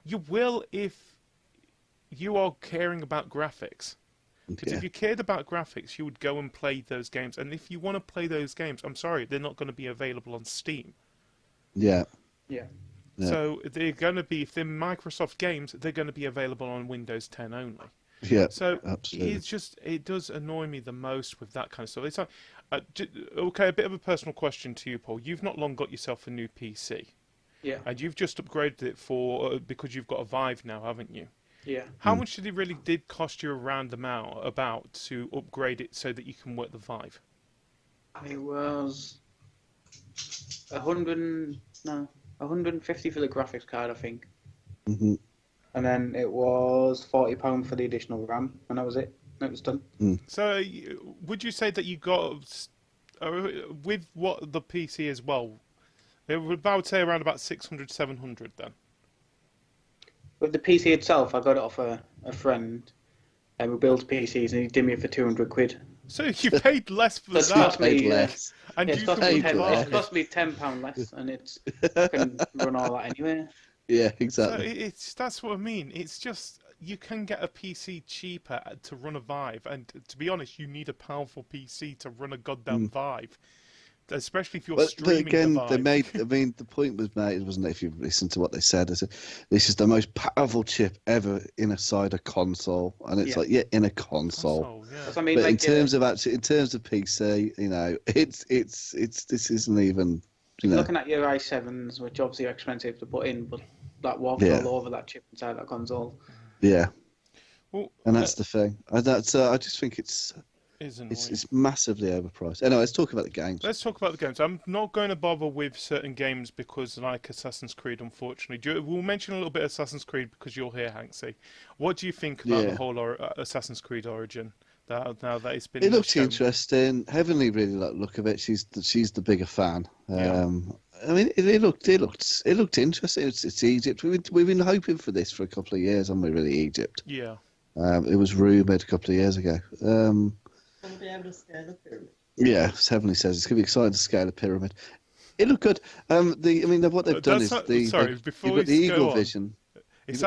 You will if you are caring about graphics. Because if you cared about graphics, you would go and play those games. And if you want to play those games, I'm sorry, they're not going to be available on Steam. Yeah. So they're going to be, if they're Microsoft games, they're going to be available on Windows 10 only. Yeah, so absolutely. it does annoy me the most with that kind of stuff. It's like, okay, a bit of a personal question to you, Paul. You've not long got yourself a new PC. Yeah. And you've just upgraded it because you've got a Vive now, haven't you? Yeah. How much did cost you around about to upgrade it so that you can work the Vive? It was 150 for the graphics card, I think. Mm-hmm. And then it was £40 for the additional RAM, and that was it. It was done. So, would you say that you got with what the PC as well? I would say around about 600, 700 then. With the PC itself, I got it off a friend, and we built PCs, and he did me it for 200 quid. So you paid less for That's that. cost me, less. And it's you cost can me work £10, Vive. it cost me £10 less, and I can run all that anyway. Yeah, So exactly. that's what I mean. It's just you can get a PC cheaper to run a Vive, and to be honest, you need a powerful PC to run a goddamn Vive, especially if you're But streaming again, the Vive. they made. I mean, the point was made, wasn't it? If you listen to what they said, they said this is the most powerful chip ever inside a console, and it's in a console. I mean, But like, in terms of PC, you know, it's this isn't even. You know, looking at your i7s, which obviously are expensive to put in, but that walks all over that chip inside that console. Yeah. Well, And that's the thing. I just think it's massively overpriced. Anyway, let's talk about the games. Let's talk about the games. I'm not going to bother with certain games because, like Assassin's Creed, unfortunately. We'll mention a little bit of Assassin's Creed because you're here, Hanksy. What do you think about the whole Assassin's Creed Origin? Now that it's been. It looked shown? interesting. Heavenly really liked the look of it. She's the bigger fan. I mean, it looked interesting. It's Egypt. We've been hoping for this for a couple of years, haven't we? Really, Egypt. Yeah. It was rumoured a couple of years ago. Will be able to scale the pyramid. Yeah, as Heavenly says, it's going to be exciting to scale the pyramid. It looked good. What they've done is you've got the Eagle Vision. It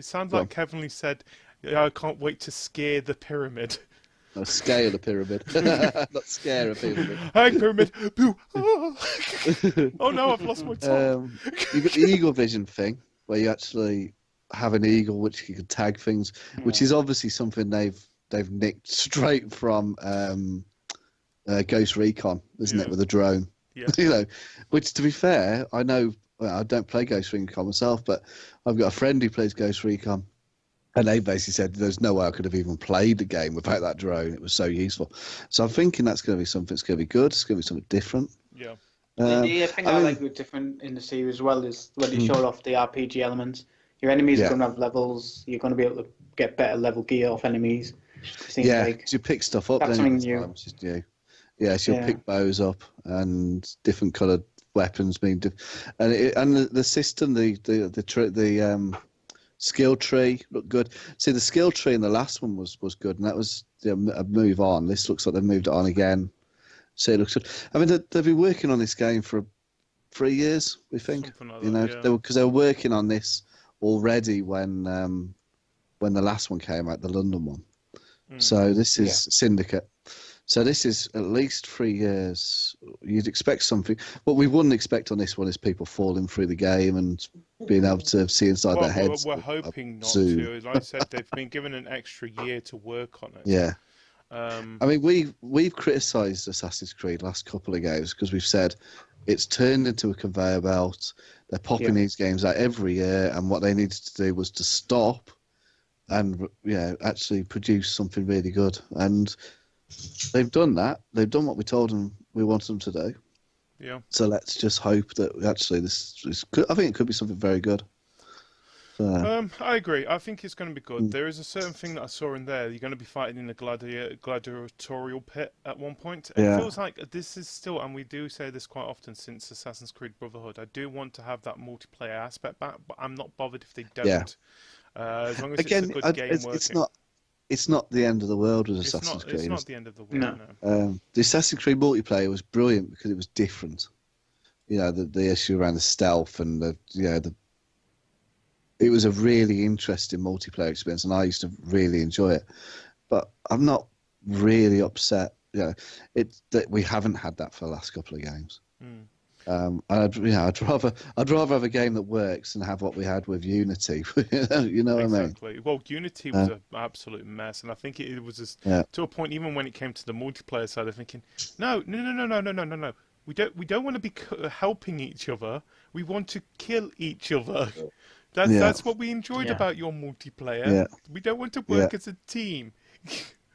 sounds like Heavenly said, "I can't wait to scare the pyramid." No, scale the pyramid, not scare a pyramid. Hi, pyramid. Oh no, I've lost my tongue. You've got the Eagle Vision thing, where you actually have an eagle which you can tag things, which is obviously something they've nicked straight from Ghost Recon, isn't it, with a drone? Yeah. You know, which to be fair, I know I don't play Ghost Recon myself, but I've got a friend who plays Ghost Recon. And they basically said there's no way I could have even played the game without that drone. It was so useful. So I'm thinking that's going to be something that's going to be good. It's going to be something different. Yeah. The thing I like with different in the series as well is when they showed off the RPG elements. Your enemies are going to have levels. You're going to be able to get better level gear off enemies. You pick stuff up. That's something new. Yeah, so you'll pick bows up and different coloured weapons being and the system, the skill tree looked good. See, the skill tree in the last one was good, and that was a move on. This looks like they've moved it on again, so it looks good. I mean, they've been working on this game for 3 years, we think. Because they were working on this already when the last one came out, the London one. So this is Syndicate. So this is at least 3 years. You'd expect something. What we wouldn't expect on this one is people falling through the game and being able to see inside their heads. We're hoping not to. Like I said, they've been given an extra year to work on it. Yeah. I mean, we've criticised Assassin's Creed last couple of games because we've said it's turned into a conveyor belt. They're popping these games out every year, and what they needed to do was to stop and actually produce something really good. And they've done that. They've done what we told them we wanted them to do. Yeah. So let's just hope that actually this is good. I think it could be something very good. I agree. I think it's going to be good. There is a certain thing that I saw in there. You're going to be fighting in a gladiatorial pit at one point. It feels like this is still, and we do say this quite often since Assassin's Creed Brotherhood, I do want to have that multiplayer aspect back, but I'm not bothered if they don't. As long as Again, it's a good game working. It's not the end of the world with Assassin's Creed. It's not the end of the world, No. The Assassin's Creed multiplayer was brilliant because it was different. You know, the issue around the stealth and it was a really interesting multiplayer experience, and I used to really enjoy it. But I'm not really upset. That we haven't had that for the last couple of games. And I'd rather have a game that works than have what we had with Unity. You know what I mean? Exactly. Well, Unity was an absolute mess, and I think it was just to a point. Even when it came to the multiplayer side, of thinking, no. We don't want to be helping each other. We want to kill each other. That's what we enjoyed about your multiplayer. Yeah. We don't want to work as a team.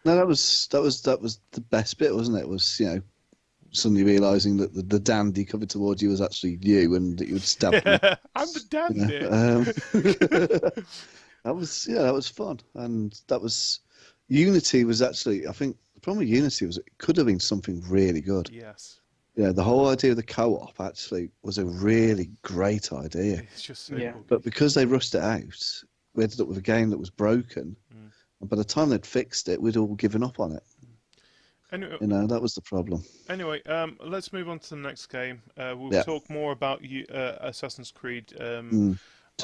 No, that was the best bit, wasn't it? It was suddenly realising that the dandy coming towards you was actually you, and that you would stab him. I'm the dandy. That was fun, and that was Unity was actually. I think the problem with Unity was it could have been something really good. Yes. Yeah, the whole idea of the co-op actually was a really great idea. It's just so cool. But because they rushed it out, we ended up with a game that was broken. And by the time they'd fixed it, we'd all given up on it. Anyway, that was the problem. Anyway, let's move on to the next game. We'll talk more about Assassin's Creed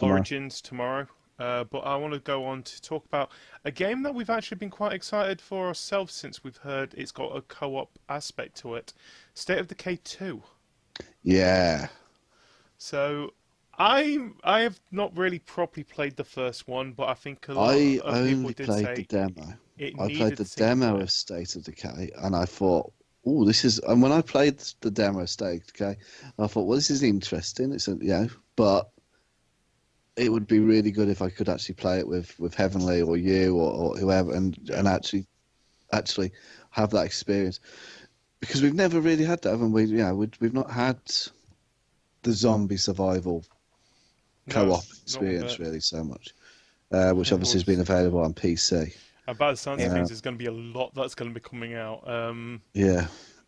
Origins tomorrow. But I want to go on to talk about a game that we've actually been quite excited for ourselves since we've heard it's got a co-op aspect to it. State of Decay 2. Yeah. So I have not really properly played the first one, but I think a lot of people did say the demo. I needed played the demo of State of Decay, and I thought, oh, this is. And when I played the demo of State of Decay, I thought, well, this is interesting. It's but it would be really good if I could actually play it with Heavenly or you or whoever, and actually have that experience, because we've never really had that, haven't we? We've not had the zombie survival co-op experience really so much, which obviously has been available on PC. By the sounds of things, there's going to be a lot that's going to be coming out.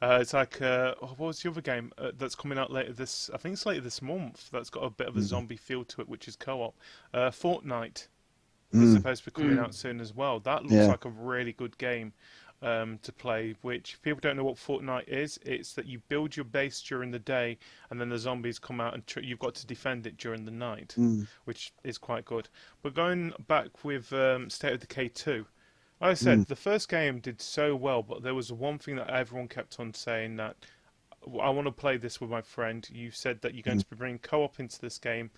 It's like what was the other game that's coming out later this? I think it's later this month. That's got a bit of a zombie feel to it, which is co-op. Fortnite is supposed to be coming out soon as well. That looks like a really good game to play. Which if people don't know what Fortnite is, it's that you build your base during the day, and then the zombies come out, and you've got to defend it during the night, which is quite good. But going back with State of Decay 2. Like I said, the first game did so well, but there was one thing that everyone kept on saying, that I want to play this with my friend. You said that you're going to be bringing co-op into this game.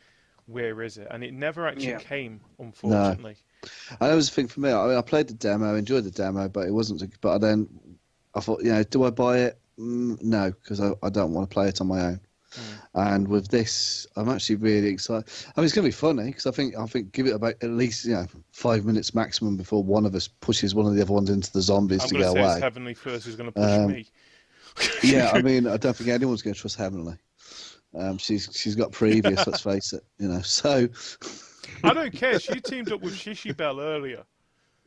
Where is it? And it never actually came, unfortunately. No. And that was the thing for me. I mean, I played the demo, enjoyed the demo, but it wasn't. But then I thought, do I buy it? No, because I don't want to play it on my own. And with this, I'm actually really excited. I mean, it's going to be funny because I think give it about at least 5 minutes maximum before one of us pushes one of the other ones into the zombies to get away. It's Heavenly first who's going to push me. Yeah, I mean, I don't think anyone's going to trust Heavenly. She's got previous, let's face it. So I don't care. She teamed up with Shishi Bell earlier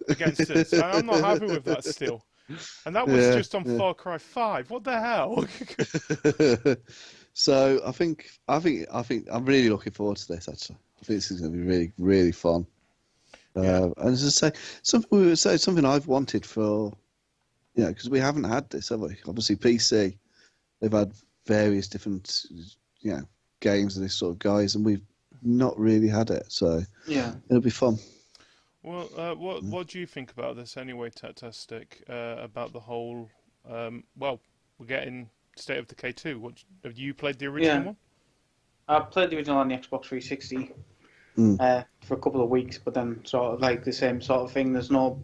against us. I'm not happy with that still. And that was just on Far Cry 5. What the hell? So I think I'm really looking forward to this. Actually, I think this is going to be really, really fun. And as I say, something I've wanted for, because we haven't had this, have we? Obviously, PC, they've had various different, games of this sort of guys, and we've not really had it. So it'll be fun. Well, what do you think about this anyway, Tattastic? About the whole, we're getting State of Decay 2. Have you played the original one? I played the original on the Xbox 360 for a couple of weeks, but then sort of like the same sort of thing. There's not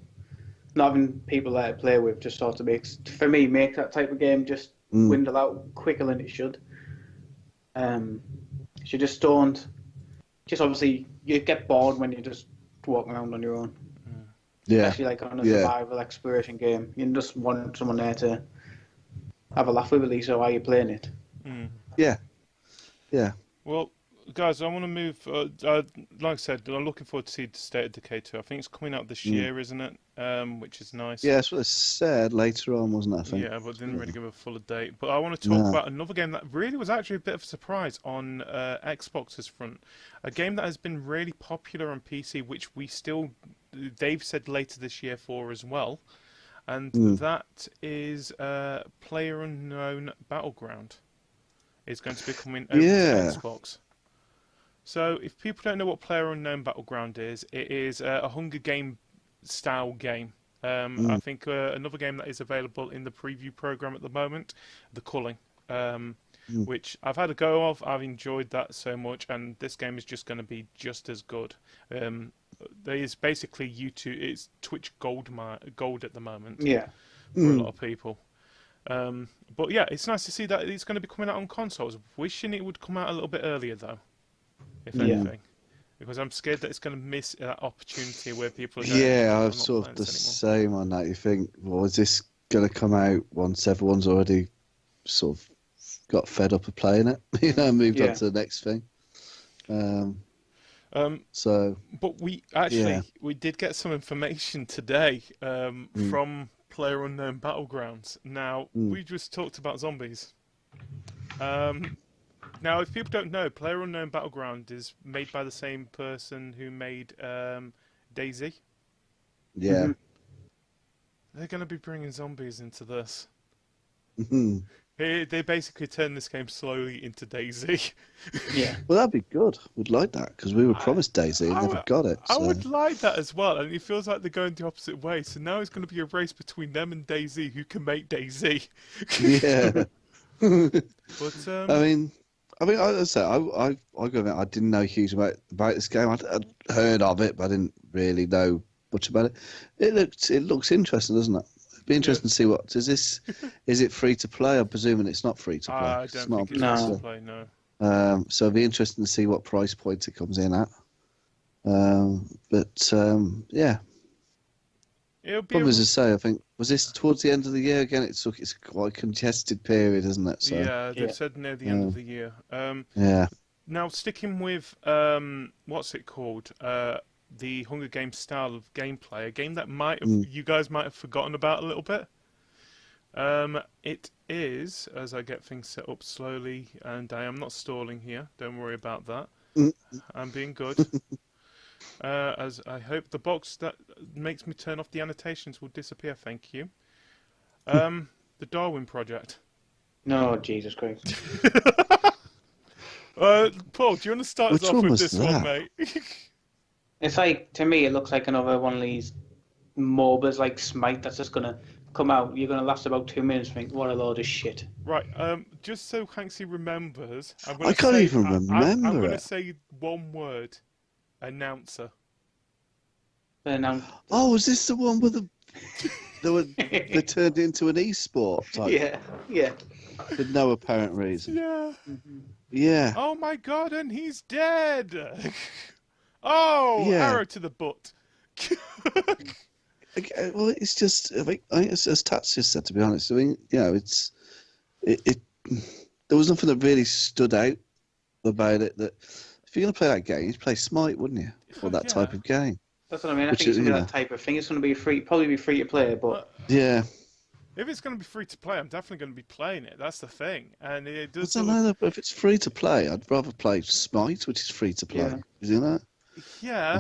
having people there to play with just sort of makes that type of game just dwindle out quicker than it should. You just don't. Just obviously, you get bored when you're just walking around on your own. Especially like on a survival exploration game. You just want someone there to have a laugh with at least while you're playing it. Yeah. Well, guys, I want to move. Like I said, I'm looking forward to see the State of Decay 2. I think it's coming out this year, isn't it? Which is nice. Yeah, that's what it said later on, wasn't it? I think. Yeah, but didn't really give a full date. But I want to talk about another game that really was actually a bit of a surprise on Xbox's front. A game that has been really popular on PC, which they've said later this year for as well. And that is PlayerUnknown Battleground. Is going to be coming over to Xbox. So, if people don't know what PlayerUnknown Battleground is, it is a Hunger Game style game. I think another game that is available in the preview program at the moment, The Culling, which I've had a go of. I've enjoyed that so much, and this game is just going to be just as good. There is basically it's Twitch gold at the moment. Yeah, for a lot of people. But yeah, it's nice to see that it's going to be coming out on consoles. Wishing it would come out a little bit earlier, though, if anything. Because I'm scared that it's going to miss that opportunity where people are going, yeah, I'm sort of the same on that. You think, well, is this going to come out once everyone's already sort of got fed up of playing it? Moved on to the next thing. But we did get some information today from PlayerUnknown Battlegrounds. Now, we just talked about zombies. Now, if people don't know, PlayerUnknown Battleground is made by the same person who made DayZ. Yeah. They're going to be bringing zombies into this. Mm-hmm. They basically turn this game slowly into DayZ. Yeah. Well, that'd be good. We'd like that, because we were promised DayZ and never got it. I would like that as well, and it feels like they're going the opposite way. So now it's going to be a race between them and DayZ, who can make DayZ. Yeah. But I didn't know a huge amount about this game. I'd heard of it, but I didn't really know much about it. It looks interesting, doesn't it? It'd be interesting to see what is this. Is it free to play? I'm presuming it's not free to play. I don't think it's free to play. No. So it'd be interesting to see what price point it comes in at. Yeah. Problem as I say, I think was this towards the end of the year again? It's quite a congested period, isn't it? So, yeah, they've said near the end of the year. Now sticking with what's it called? The Hunger Games style of gameplay, a game that you guys might have forgotten about a little bit. It is, as I get things set up slowly, and I am not stalling here. Don't worry about that. I'm being good. As I hope the box that makes me turn off the annotations will disappear. Thank you. The Darwin Project. No, Jesus Christ. Paul, do you want to start us off with this one, mate? It's like, to me, it looks like another one of these MOBAs like Smite that's just going to come out. You're going to last about 2 minutes and think, what a load of shit. Right, just so Hanksy remembers, I can't even remember I'm going to say one word. Announcer. Oh, was this the one with they turned into an e-sport type? Yeah. For no apparent reason. Yeah. Yeah. Oh my god, and he's dead! Arrow to the butt. Well, it's just, I think as Tats just said, to be honest, I mean, there was nothing that really stood out about it that, if you're going to play that game, you'd play Smite, wouldn't you? For that type of game. That's what I mean. I think it's going to be that type of thing. It's going to be probably be free to play, but... Yeah. If it's going to be free to play, I'm definitely going to be playing it. That's the thing. And it does... I don't know, but if it's free to play, I'd rather play Smite, which is free to play. Yeah. You know that? Yeah,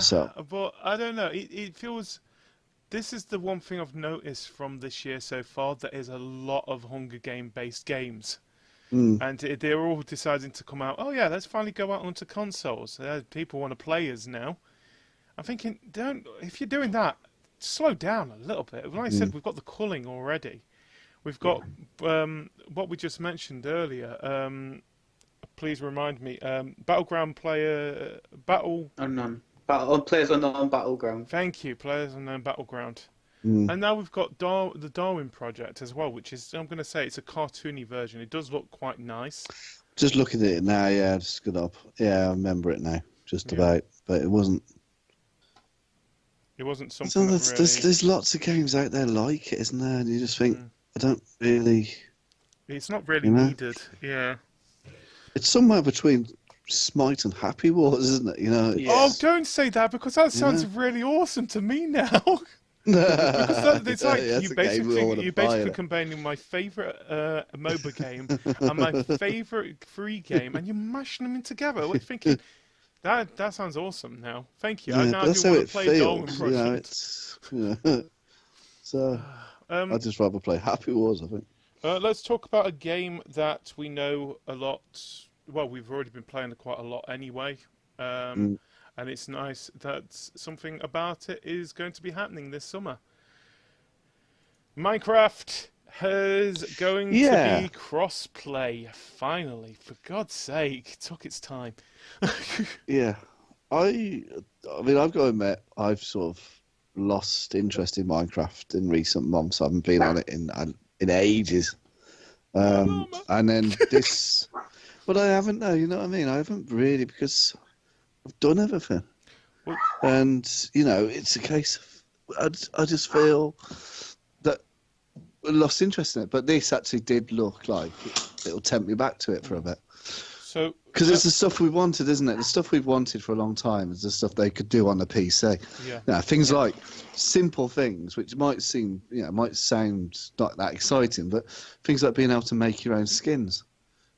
but I don't know. It feels... This is the one thing I've noticed from this year so far. There is a lot of Hunger Game-based games. And they're all deciding to come out, oh yeah, let's finally go out onto consoles. People want to play us now. I'm thinking, if you're doing that, slow down a little bit. Like I said, we've got The Culling already. We've got what we just mentioned earlier. Please remind me. Battleground player... Unknown. Players Unknown Battleground. Thank you, Players Unknown Battleground. And now we've got the Darwin Project as well, which is, I'm going to say, it's a cartoony version. It does look quite nice. Just looking at it now, yeah, just good up. Yeah, I remember it now, just about. But it wasn't... It wasn't something there's lots of games out there like it, isn't there? And you just think, I don't really... It's not really needed, yeah. It's somewhere between Smite and Happy Wars, isn't it? You know. Yeah. Oh, don't say that because that sounds really awesome to me now. Because it's like That's a game we all wanna you're buy, basically innit? combining my favourite MOBA game and my favourite free game, and you're mashing them in together. We're thinking that sounds awesome. Now, thank you. Yeah, Now I that's do how want it to play Darwin feels. You know, Project. it's so. I'd just rather play Happy Wars, I think. Let's talk about a game that we know a lot. Well, we've already been playing it quite a lot anyway. And it's nice that something about it is going to be happening this summer. Minecraft is going to be cross-play, finally. For God's sake, it took its time. Yeah. I mean, I've got to admit, I've sort of lost interest in Minecraft in recent months. I haven't been on it in ages. And then this... But I haven't, though, you know what I mean? I haven't really, because... I've done everything, and you know it's a case of I just feel that I lost interest in it. But this actually did look like it'll tempt me back to it for a bit. So because it's the stuff we wanted, isn't it? The stuff we've wanted for a long time is the stuff they could do on the PC. Yeah. You know, things like simple things, which might seem, you know, might sound not that exciting, but things like being able to make your own skins,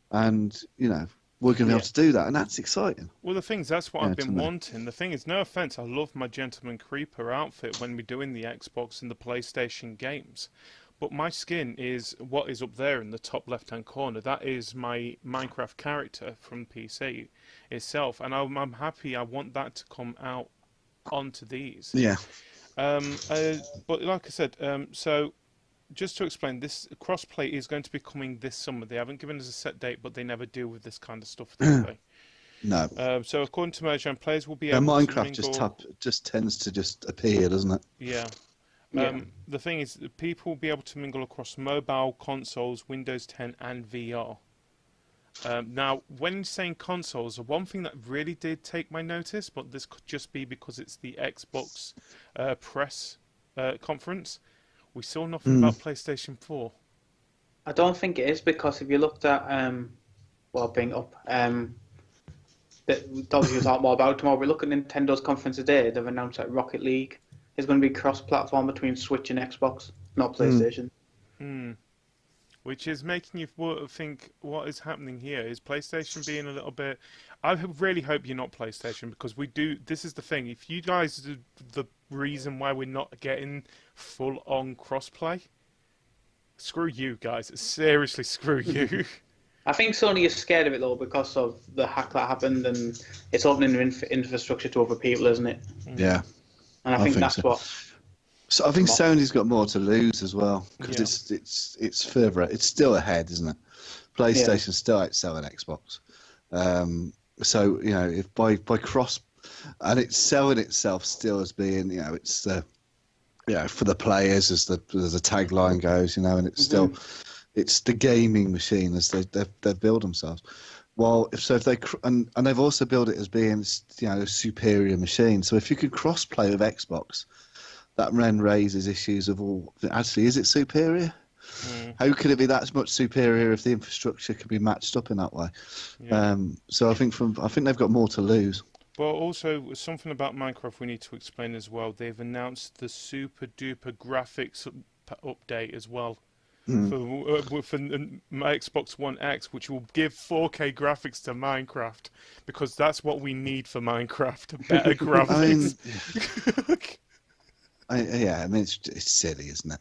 and you know. We're going to be able to do that, and that's exciting. Well, the thing is, that's what I've been wanting. The thing is, no offense, I love my Gentleman Creeper outfit when we're doing the Xbox and the PlayStation games. But my skin is what is up there in the top left-hand corner. That is my Minecraft character from PC itself. And I'm happy. I want that to come out onto these. Yeah. But like I said, so... Just to explain, this crossplay is going to be coming this summer. They haven't given us a set date, but they never deal with this kind of stuff, do they? No. So according to Mojo, players will be able Minecraft to mingle... just tends to just appear, doesn't it? Yeah. The thing is, people will be able to mingle across mobile, consoles, Windows 10, and VR. Now, when saying consoles, the one thing that really did take my notice, but this could just be because it's the Xbox press conference, we saw nothing about PlayStation 4. I don't think it is, because if you looked at, bring up, that obviously we'll talk more about tomorrow. We look at Nintendo's conference today. They've announced that Rocket League is going to be cross-platform between Switch and Xbox, not PlayStation. Which is making you think, what is happening here? Is PlayStation being a little bit... I really hope you're not PlayStation, because we do... This is the thing. If you guys are the reason why we're not getting full-on crossplay, screw you guys. Seriously, screw you. I think Sony is scared of it, though, because of the hack that happened, and it's opening infrastructure to other people, isn't it? Yeah. And I think that's so. what... So I think Sony's got more to lose as well, because it's further. It's still ahead, isn't it? PlayStation's still outselling Xbox. So you know, if by cross, and it's selling itself still as being, you know, it's for the players, as the tagline goes, you know, and it's still it's the gaming machine as they build themselves. Well, if they and they've also built it as being, you know, a superior machine. So if you could cross play with Xbox, that then raises issues of, well, actually, is it superior? How could it be that much superior if the infrastructure could be matched up in that way? Yeah. So I think they've got more to lose. Well, also something about Minecraft we need to explain as well. They've announced the super duper graphics update as well for my Xbox One X, which will give 4K graphics to Minecraft, because that's what we need for Minecraft: better graphics. I mean, it's silly, isn't it?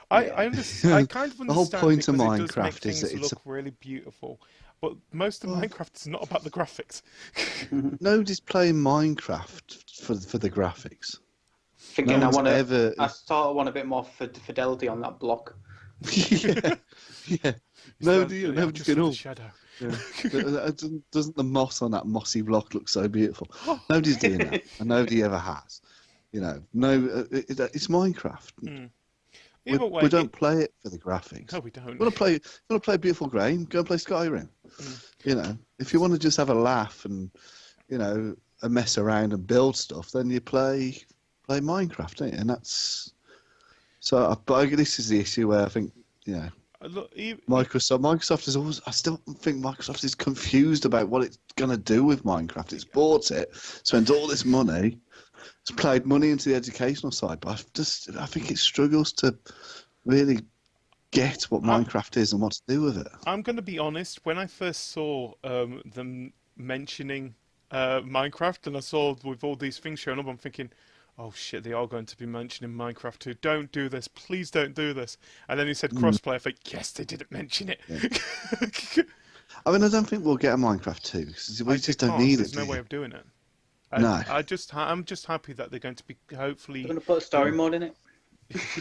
I understand. I kind of understand. The whole point of Minecraft Minecraft is that it look really beautiful, but most of Minecraft is not about the graphics. Nobody's playing Minecraft for the graphics. Thinking I sort of want a bit more fidelity on that block. yeah. Nobody's going to shadow. Yeah. Doesn't the moss on that mossy block look so beautiful? Nobody's doing that, and nobody ever has. You know, it's Minecraft. We don't play it for the graphics. No, we don't. You want to play a beautiful game? Go and play Skyrim. You know, if you want to just have a laugh and, you know, mess around and build stuff, then you play Minecraft, don't you? And that's so. But this is the issue where I think, you know, Look, Microsoft is always. I still think Microsoft is confused about what it's going to do with Minecraft. It's bought it, spent all this money, it's played money into the educational side, but I think it struggles to really get what Minecraft is and what to do with it. I'm going to be honest. When I first saw them mentioning Minecraft, and I saw with all these things showing up, I'm thinking, oh shit, they are going to be mentioning Minecraft too. Don't do this. Please don't do this. And then he said crossplay. I think, yes, they didn't mention it. Yeah. I mean, I don't think we'll get a Minecraft 2 because we just don't need it. There's no way of doing it. No. I'm just happy that they're going to be hopefully... They're going to put a story mode in it.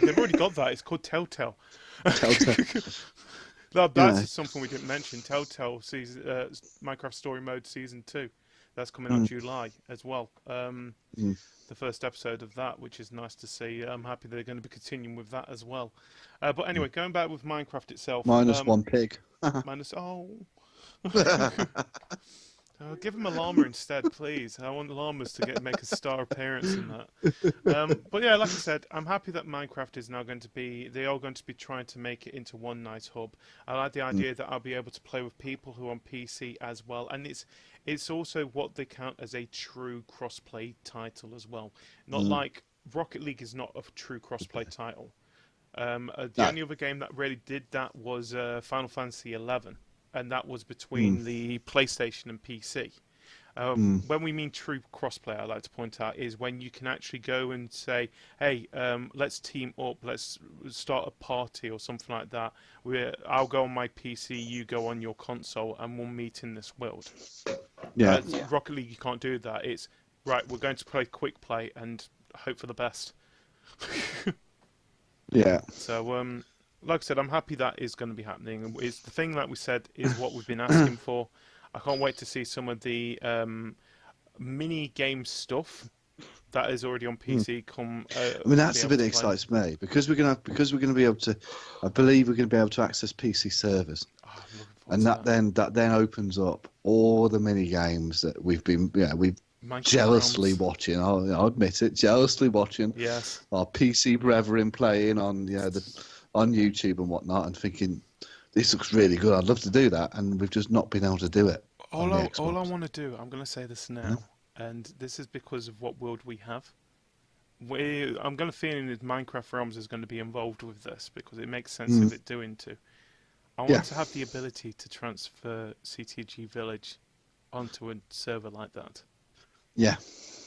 They've already got that. It's called Telltale. That's something we didn't mention. Telltale season, Minecraft Story Mode Season 2. That's coming out July as well. The first episode of that, which is nice to see. I'm happy they're going to be continuing with that as well. But anyway, going back with Minecraft itself. Minus one pig. Give him a llama instead, please. I want the llamas to make a star appearance in that. But yeah, like I said, I'm happy that Minecraft is now going to be... They are going to be trying to make it into one nice hub. I like the idea that I'll be able to play with people who are on PC as well. And it's also what they count as a true cross-play title as well. Not like... Rocket League is not a true cross-play title. The only other game that really did that was Final Fantasy XI. And that was between the PlayStation and PC. When we mean true crossplay, I like to point out, is when you can actually go and say, hey, let's team up, let's start a party or something like that. I'll go on my PC, you go on your console, and we'll meet in this world. Yeah. Rocket League, you can't do that. It's, right, we're going to play quick play and hope for the best. Yeah. So, like I said, I'm happy that is going to be happening. It's the thing that we said is what we've been asking for. I can't wait to see some of the mini game stuff that is already on PC come. I mean, that's the bit that excites me because we're going to be able to. I believe we're going to be able to access PC servers, and that then opens up all the mini games that we've jealously watching. I'll admit it, jealously watching. Yes. Our PC brethren playing on on YouTube and whatnot, and thinking this looks really good. I'd love to do that, and we've just not been able to do it. All I want to do, I'm going to say this now, and this is because of what world we have. I'm going to feel that Minecraft Realms is going to be involved with this because it makes sense of it doing to. I want to have the ability to transfer CTG Village onto a server like that. Yeah.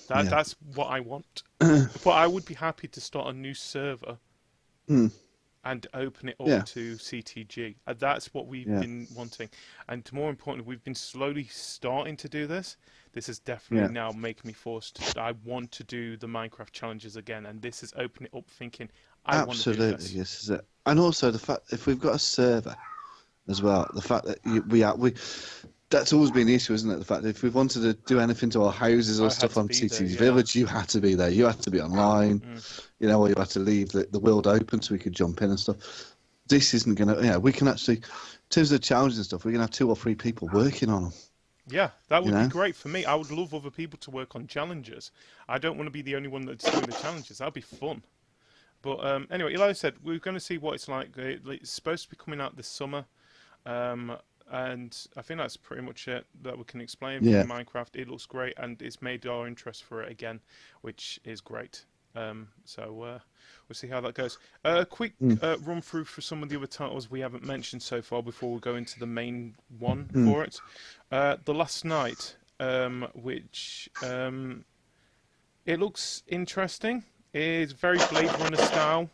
That's what I want. But I would be happy to start a new server. And open it up to CTG. That's what we've been wanting. And more importantly, we've been slowly starting to do this. This is definitely now making me forced. I want to do the Minecraft challenges again. And this is opening it up thinking, I want to do this. Absolutely, yes. Is it. And also the fact, if we've got a server as well, the fact that that's always been the issue, isn't it? The fact that if we wanted to do anything to our houses or stuff on CTG Village, you had to be there. You had to be online, or you had to leave the world open so we could jump in and stuff. This isn't going to, we can actually, in terms of the challenges and stuff, we can have 2 or 3 people working on them. Yeah, that would be great for me. I would love other people to work on challenges. I don't want to be the only one that's doing the challenges. That'd be fun. But anyway, like I said, we're going to see what it's like. It's supposed to be coming out this summer. And I think that's pretty much it that we can explain from Minecraft. It looks great, and it's made our interest for it again, which is great. So we'll see how that goes. A quick run through for some of the other titles we haven't mentioned so far before we go into the main one for it. The Last Night, which it looks interesting. It's very Blade Runner style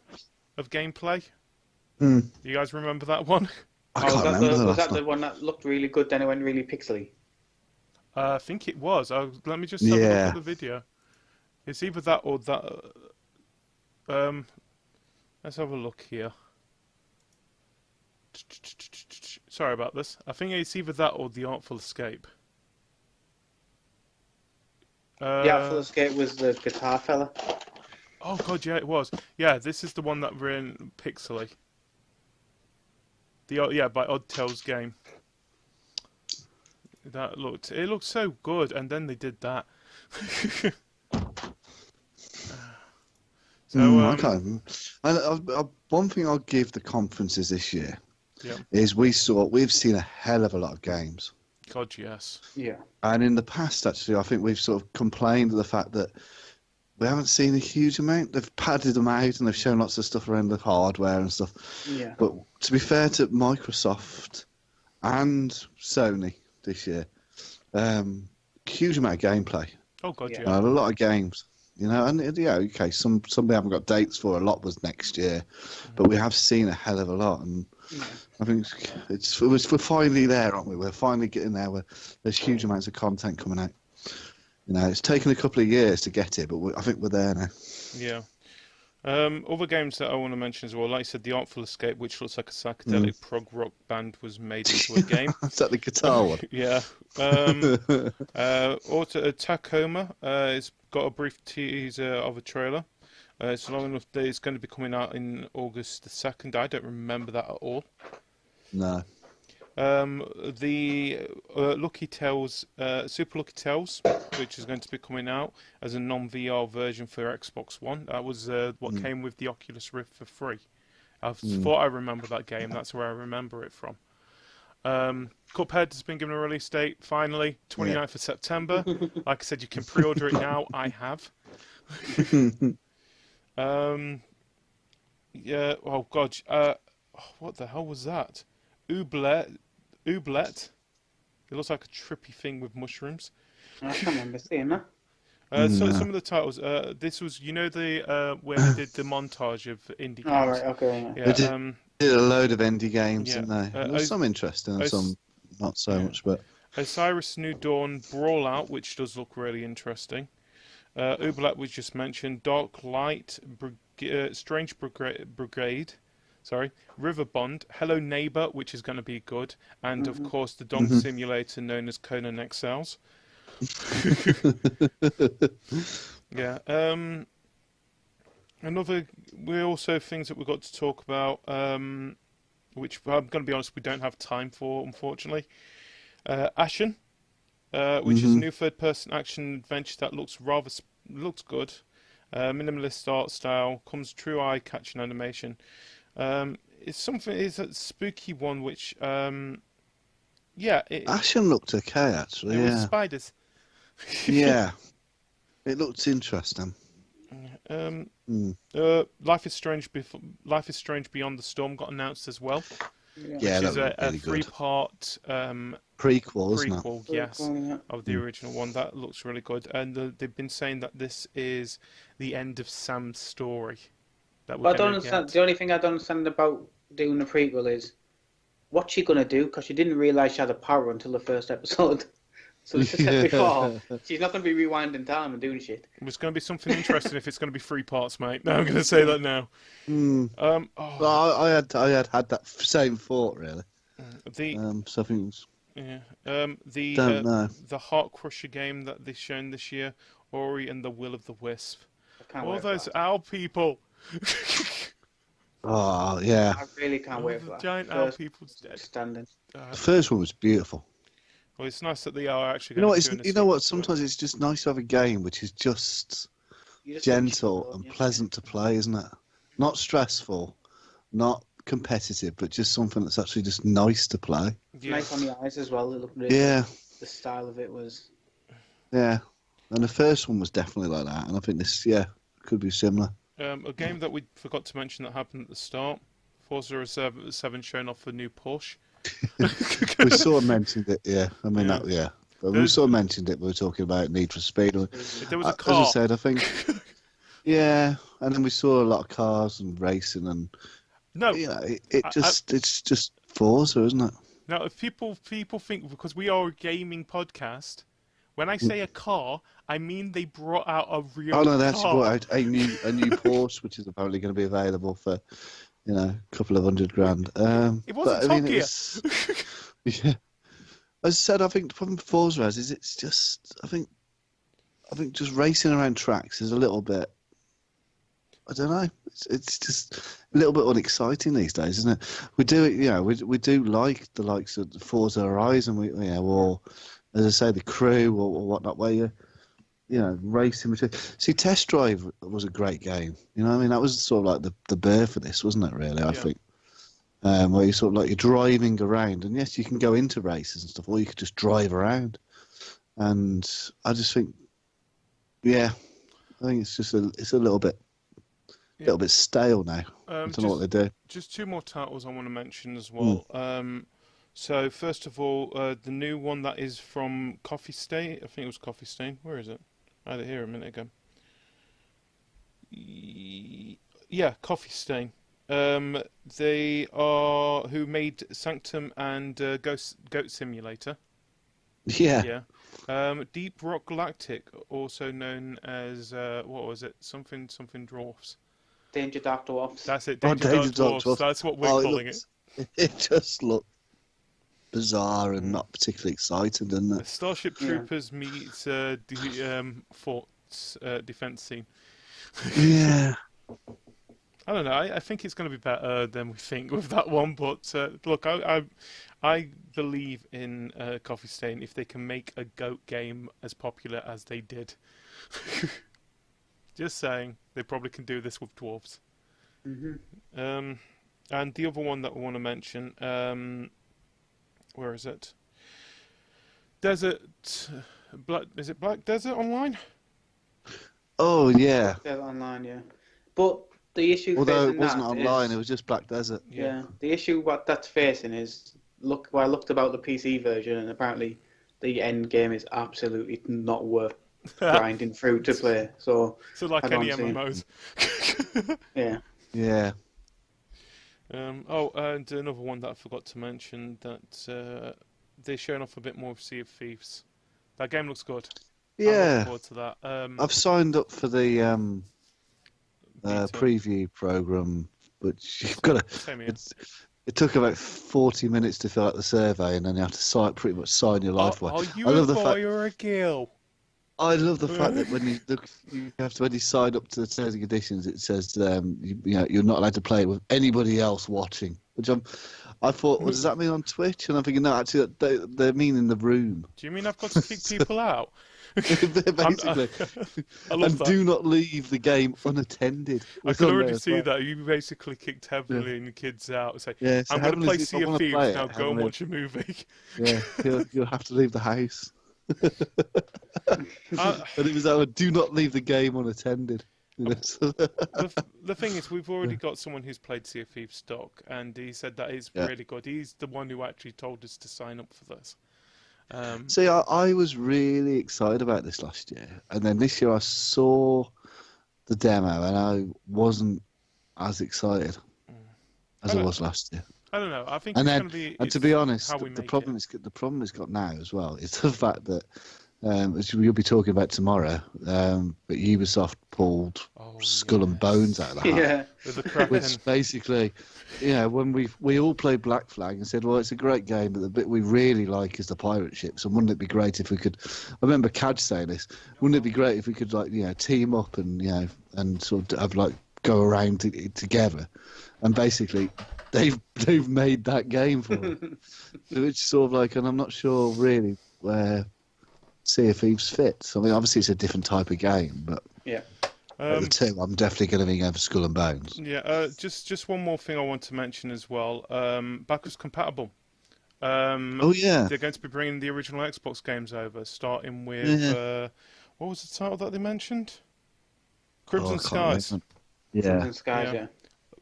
of gameplay. You guys remember that one? Was that the one that looked really good, then it went really pixely? I think it was. Let me just have a look at the video. It's either that or that. Let's have a look here. Sorry about this. I think it's either that or The Artful Escape. The Artful Escape was the guitar fella. Oh god, yeah, it was. Yeah, this is the one that ran pixely. By Odd Tales Game. It looked so good, and then they did that. So one thing I'll give the conferences this year Yeah. is we've seen a hell of a lot of games. God, yes. Yeah. And in the past, actually, I think we've sort of complained of the fact that we haven't seen a huge amount. They've padded them out and they've shown lots of stuff around the hardware and stuff. Yeah. But to be fair to Microsoft and Sony this year, huge amount of gameplay. Oh, God, Yeah. yeah. A lot of games. You know, and yeah, okay, some we haven't got dates for. A lot was next year, but we have seen a hell of a lot, and Yeah. I think we're finally there, aren't we? We're finally getting there. Where there's huge amounts of content coming out. You know, it's taken a couple of years to get it, but I think we're there now. Yeah. Other games that I want to mention as well, like I said, The Artful Escape, which looks like a psychedelic prog rock band was made into a game. Is that the guitar one? Yeah. Tacoma has got a brief teaser of a trailer. It's long enough that it's going to be coming out in August the 2nd. I don't remember that at all. No. The Lucky Tales, Super Lucky Tales, which is going to be coming out as a non-VR version for Xbox One. That was what came with the Oculus Rift for free. I thought I remember that game. That's where I remember it from. Cuphead has been given a release date, finally, 29th of September. Like I said, you can pre-order it now. I have. Yeah, oh, God. What the hell was that? Ooblet. It looks like a trippy thing with mushrooms. I can't remember seeing that. So some of the titles. This was, the where they did the montage of indie games. Oh, right, okay. Yeah. They did a load of indie games, Yeah. didn't they? There's some interesting and some not so much, but Osiris New Dawn Brawlout, which does look really interesting. Ooblet was just mentioned. Dark Light, Strange Brigade. Sorry, River Bond, Hello Neighbor, which is going to be good, and of course the dog simulator known as Conan Exiles. Yeah. We also things that we've got to talk about, which I'm going to be honest, we don't have time for, unfortunately. Ashen, which is a new third-person action adventure that looks good. Minimalist art style, comes true eye-catching animation. It's a spooky one, which, Ashen looked okay actually. It was spiders. Yeah, it looked interesting. Life is Strange Beyond the Storm got announced as well. Yeah, which is that a really good. three-part Prequel, isn't it? prequel, yes, Yeah. of the original one. That looks really good, and they've been saying that this is the end of Sam's story. That we're But I don't gonna understand. get. The only thing I don't understand about doing the prequel is what's she gonna do? Because she didn't realise she had the power until the first episode. So as I said before, she's not gonna be rewinding time and doing shit. It's going to be something interesting if it's going to be 3 parts, mate. No, I'm going to say that now. Well, I had that same thought really. So I think don't know. The Heart Crusher game that they've shown this year, Ori and the Will of the Wisp. I can't All wait for those that. owl people. Oh yeah, I really can't wait for The that. giant owl First people's dead. standing. the first one was beautiful. Well, it's nice that they are actually. You know going what? to be doing a You know what? sequel to it. Sometimes it's just nice to have a game which is just You just gentle watch it, and yeah. pleasant to play, isn't it? Not stressful, not competitive, but just something that's actually just nice to play. It's nice on the eyes as well. It looked really. Yeah, The style of it was. yeah. And the first one was definitely like that, and I think this, could be similar. A game that we forgot to mention that happened at the start. Forza 7 showing off a new Porsche. We sort of mentioned it, yeah. I mean, Yeah. But we sort of mentioned it. We were talking about Need for Speed. There was a car. As I said, I think, yeah. And then we saw a lot of cars and racing, and No, it's just Forza, isn't it? now if people think because we are a gaming podcast, when I say a car, I mean they brought out a real Oh no, car. they actually brought out a new Porsche, which is apparently going to be available for, a couple of $100,000. It wasn't Top Gear. Yeah. As I said, I think the problem with Forza is it's just I think just racing around tracks is a little bit. I don't know. It's just a little bit unexciting these days, isn't it? We do, we do like the likes of Forza Horizon, or as I say, the Crew or whatnot, where racing between. See, Test Drive was a great game. You know what I mean? That was sort of like the birth of this, wasn't it? Really, I think. where you sort of like you're driving around, and yes, you can go into races and stuff, or you could just drive around. And I just think, I think it's just it's a little bit stale now. I don't know what they do. Just two more titles I want to mention as well. So first of all, the new one that is from Coffee Stain. I think it was Coffee Stain. Where is it? I had it here a minute ago. Yeah, Coffee Stain. They are who made Sanctum and Goat Simulator. Yeah. Deep Rock Galactic, also known as what was it? Something Dwarfs. Danger Dark Dwarfs. That's it. Danger Dark Dwarfs. That's what we're calling it. It just looked bizarre and not particularly exciting, didn't it? Starship Troopers meets Fort's defense scene. Yeah. I don't know. I think it's going to be better than we think with that one. But look, I believe in Coffee Stain if they can make a goat game as popular as they did. Just saying, they probably can do this with dwarves. And the other one that we want to mention, where is it? Is it Black Desert Online? Oh yeah. Desert Online, yeah. But the issue. Although it wasn't online, it was just Black Desert. Yeah. The issue what that's facing is I looked about the PC version, and apparently the end game is absolutely not worth grinding through to play. So like any MMOs. Yeah. Yeah. And another one that I forgot to mention that they're showing off a bit more of Sea of Thieves. That game looks good. I'm looking forward to that. I've signed up for the preview program, but you've got to. It took about 40 minutes to fill out the survey, and then you have to pretty much sign your life away. Are you a boy or a girl? I love the fact that when you sign up to the terms and conditions, it says you're not allowed to play it with anybody else watching. Which I thought, well, does that mean on Twitch? And I'm thinking, no, actually, they mean in the room. Do you mean I've got to kick people out? Basically, and do not leave the game unattended. I can already see that you basically kicked heavily and the kids out. Say, I'm going to play Sea of Thieves now. Go and watch a movie. Yeah, you'll have to leave the house. And it was that do not leave the game unattended. The thing is, we've already got someone who's played Sea of Thieves stock, and he said that is really good. He's the one who actually told us to sign up for this. See, I was really excited about this last year, and then this year I saw the demo, and I wasn't as excited as I was last year. I don't know. I think it's going to be. And to be honest, the problem it's got now as well is the fact that, as we'll be talking about tomorrow, but Ubisoft pulled Skull and Bones out of the hat. With the Kraken. Which basically, when we all played Black Flag and said, well, it's a great game, but the bit we really like is the pirate ships, and wouldn't it be great if we could? I remember Kaj saying this. Wouldn't it be great if we could team up and and sort of have go around together? And basically, they've made that game for them. So it's sort of and I'm not sure really where Sea of Thieves fits. I mean, obviously it's a different type of game, but the two, I'm definitely going to be going for Skull and Bones. Yeah, just one more thing I want to mention as well. Backwards compatible. They're going to be bringing the original Xbox games over, starting with what was the title that they mentioned? Crimson Skies. Crimson Skies, yeah.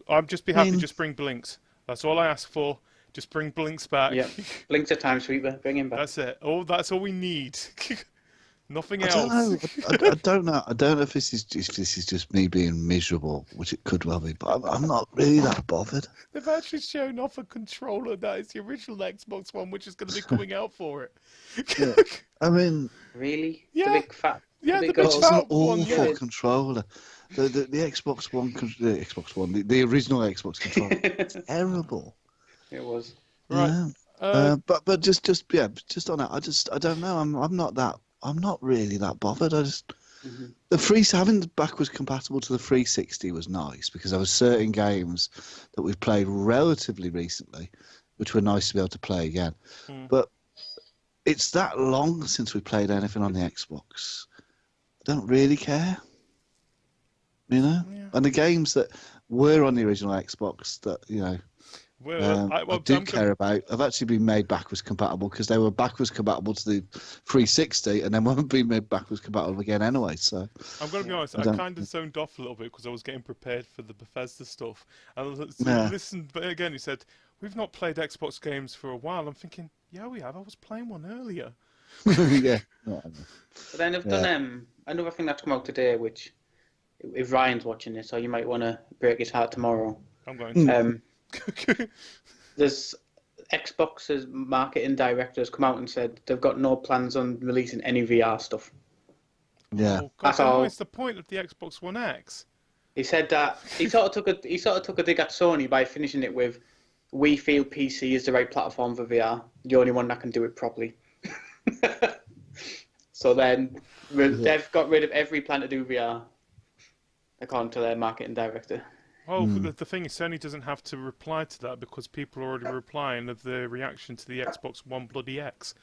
I'd just be happy. Just bring Blinks. That's all I ask for. Just bring Blinks back. Yeah, Blinks a time sweeper. Bring him back. That's it. That's all we need. Nothing else. I don't know. I don't know if this is just me being miserable, which it could well be, but I'm not really that bothered. They've actually shown off a controller that is the original Xbox One, which is going to be coming out for it. Yeah. I mean, really? Yeah. The big fat. Yeah, the big it's fat an awful one, controller. The Xbox One, the original Xbox controller, it's terrible. It was right. Yeah. But just on that, I don't know. I'm not really that bothered. I just having the backwards compatible to the 360 was nice because there were certain games that we've played relatively recently, which were nice to be able to play again. But it's that long since we played anything on the Xbox. I don't really care. And the games that were on the original Xbox that Well, I do care about. I've actually been made backwards compatible because they were backwards compatible to the 360, and then won't be made backwards compatible again anyway. So I'm going to be honest, I kind of zoned off a little bit because I was getting prepared for the Bethesda stuff. And I listened, but again, he said, we've not played Xbox games for a while. I'm thinking, yeah, we have. I was playing one earlier. yeah. But then I've done another thing that's come out today, which, if Ryan's watching this, so you might want to break his heart tomorrow. I'm going to. There's Xbox's marketing director has come out and said they've got no plans on releasing any VR stuff. Yeah, oh, God, so what's the point of the Xbox One X? He said that he sort of took a dig at Sony by finishing it with, "We feel PC is the right platform for VR, the only one that can do it properly." So then they've got rid of every plan to do VR, according to their marketing director. Oh, the thing is, Sony doesn't have to reply to that because people are already replying of the reaction to the Xbox One bloody X.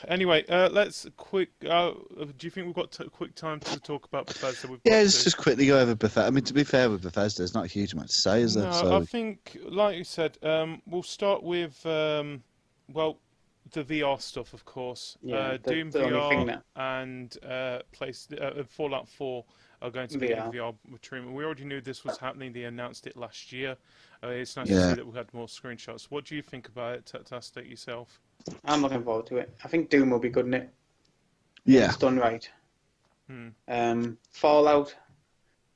Anyway, let's quick. Do you think we've got quick time to talk about Bethesda? Let's just quickly go over Bethesda. I mean, to be fair with Bethesda, there's not a huge amount to say, is there? No, So... I think, like you said, we'll start with the VR stuff, of course. Yeah, Doom the only thing VR and Fallout 4 are going to be in VR treatment. We already knew this was happening. They announced it last year. It's nice to see that we had more screenshots. What do you think about it, Tattastic, yourself? I'm looking forward to it. I think Doom will be good in it. Yeah. It's done right. Fallout,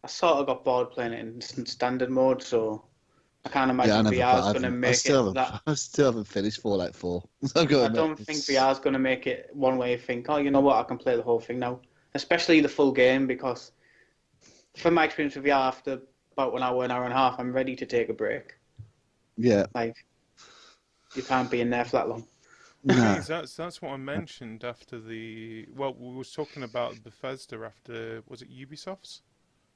I sort of got bored playing it in standard mode, so I can't imagine VR is going to make I still haven't finished Fallout 4. I don't think VR is going to make it one way you think, oh, you know what, I can play the whole thing now. Especially the full game, because from my experience with VR, after about an hour and a half, I'm ready to take a break. Yeah. Like, you can't be in there for that long. No. That's what I mentioned after we was talking about Bethesda after, was it Ubisoft's?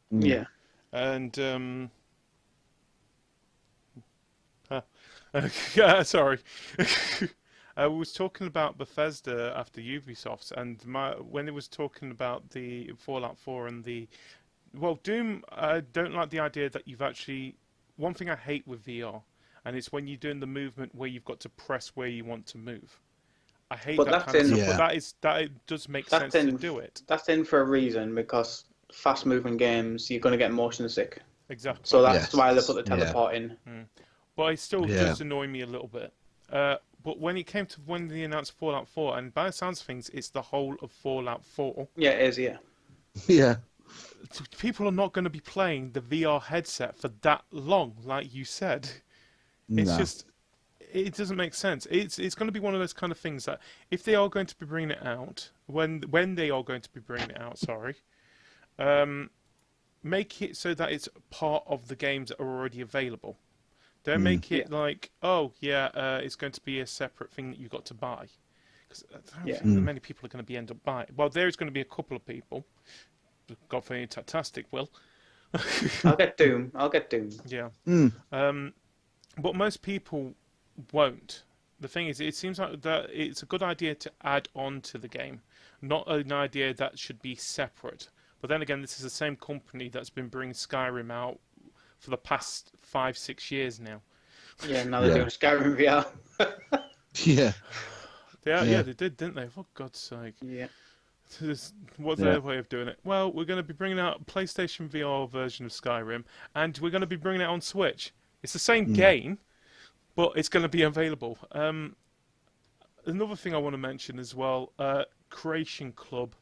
Yeah. And sorry. I was talking about Bethesda after Ubisoft's, and when it was talking about the Fallout 4 and Doom, I don't like the idea that you've actually... One thing I hate with VR, and it's when you're doing the movement where you've got to press where you want to move. I hate that kind of stuff, but it does make sense to do it. That's in for a reason, because fast-moving games, you're going to get motion sick. Exactly. So that's why they put the teleport in. But it still does annoy me a little bit. But when it came to when they announced Fallout 4, and by the sounds of things, it's the whole of Fallout 4. Yeah, it is, yeah. Yeah. People are not going to be playing the VR headset for that long, like you said. It's just... It doesn't make sense. It's going to be one of those kind of things that if they are going to be bringing it out, when they are going to be bringing it out, make it so that it's part of the games that are already available. Don't make it like, it's going to be a separate thing that you've got to buy. Because I don't think that many people are going to end up buying. Well, there's going to be a couple of people. God forbid, Tattastic will. I'll get Doom. Yeah. But most people won't. The thing is, it seems like that it's a good idea to add on to the game, not an idea that should be separate. But then again, this is the same company that's been bringing Skyrim out for the past 5-6 years now. Yeah, now they're doing Skyrim VR. Yeah. They did, didn't they? For God's sake. Yeah. What's their way of doing it? Well, we're going to be bringing out a PlayStation VR version of Skyrim, and we're going to be bringing it on Switch. It's the same game, but it's going to be available. Another thing I want to mention as well, Creation Club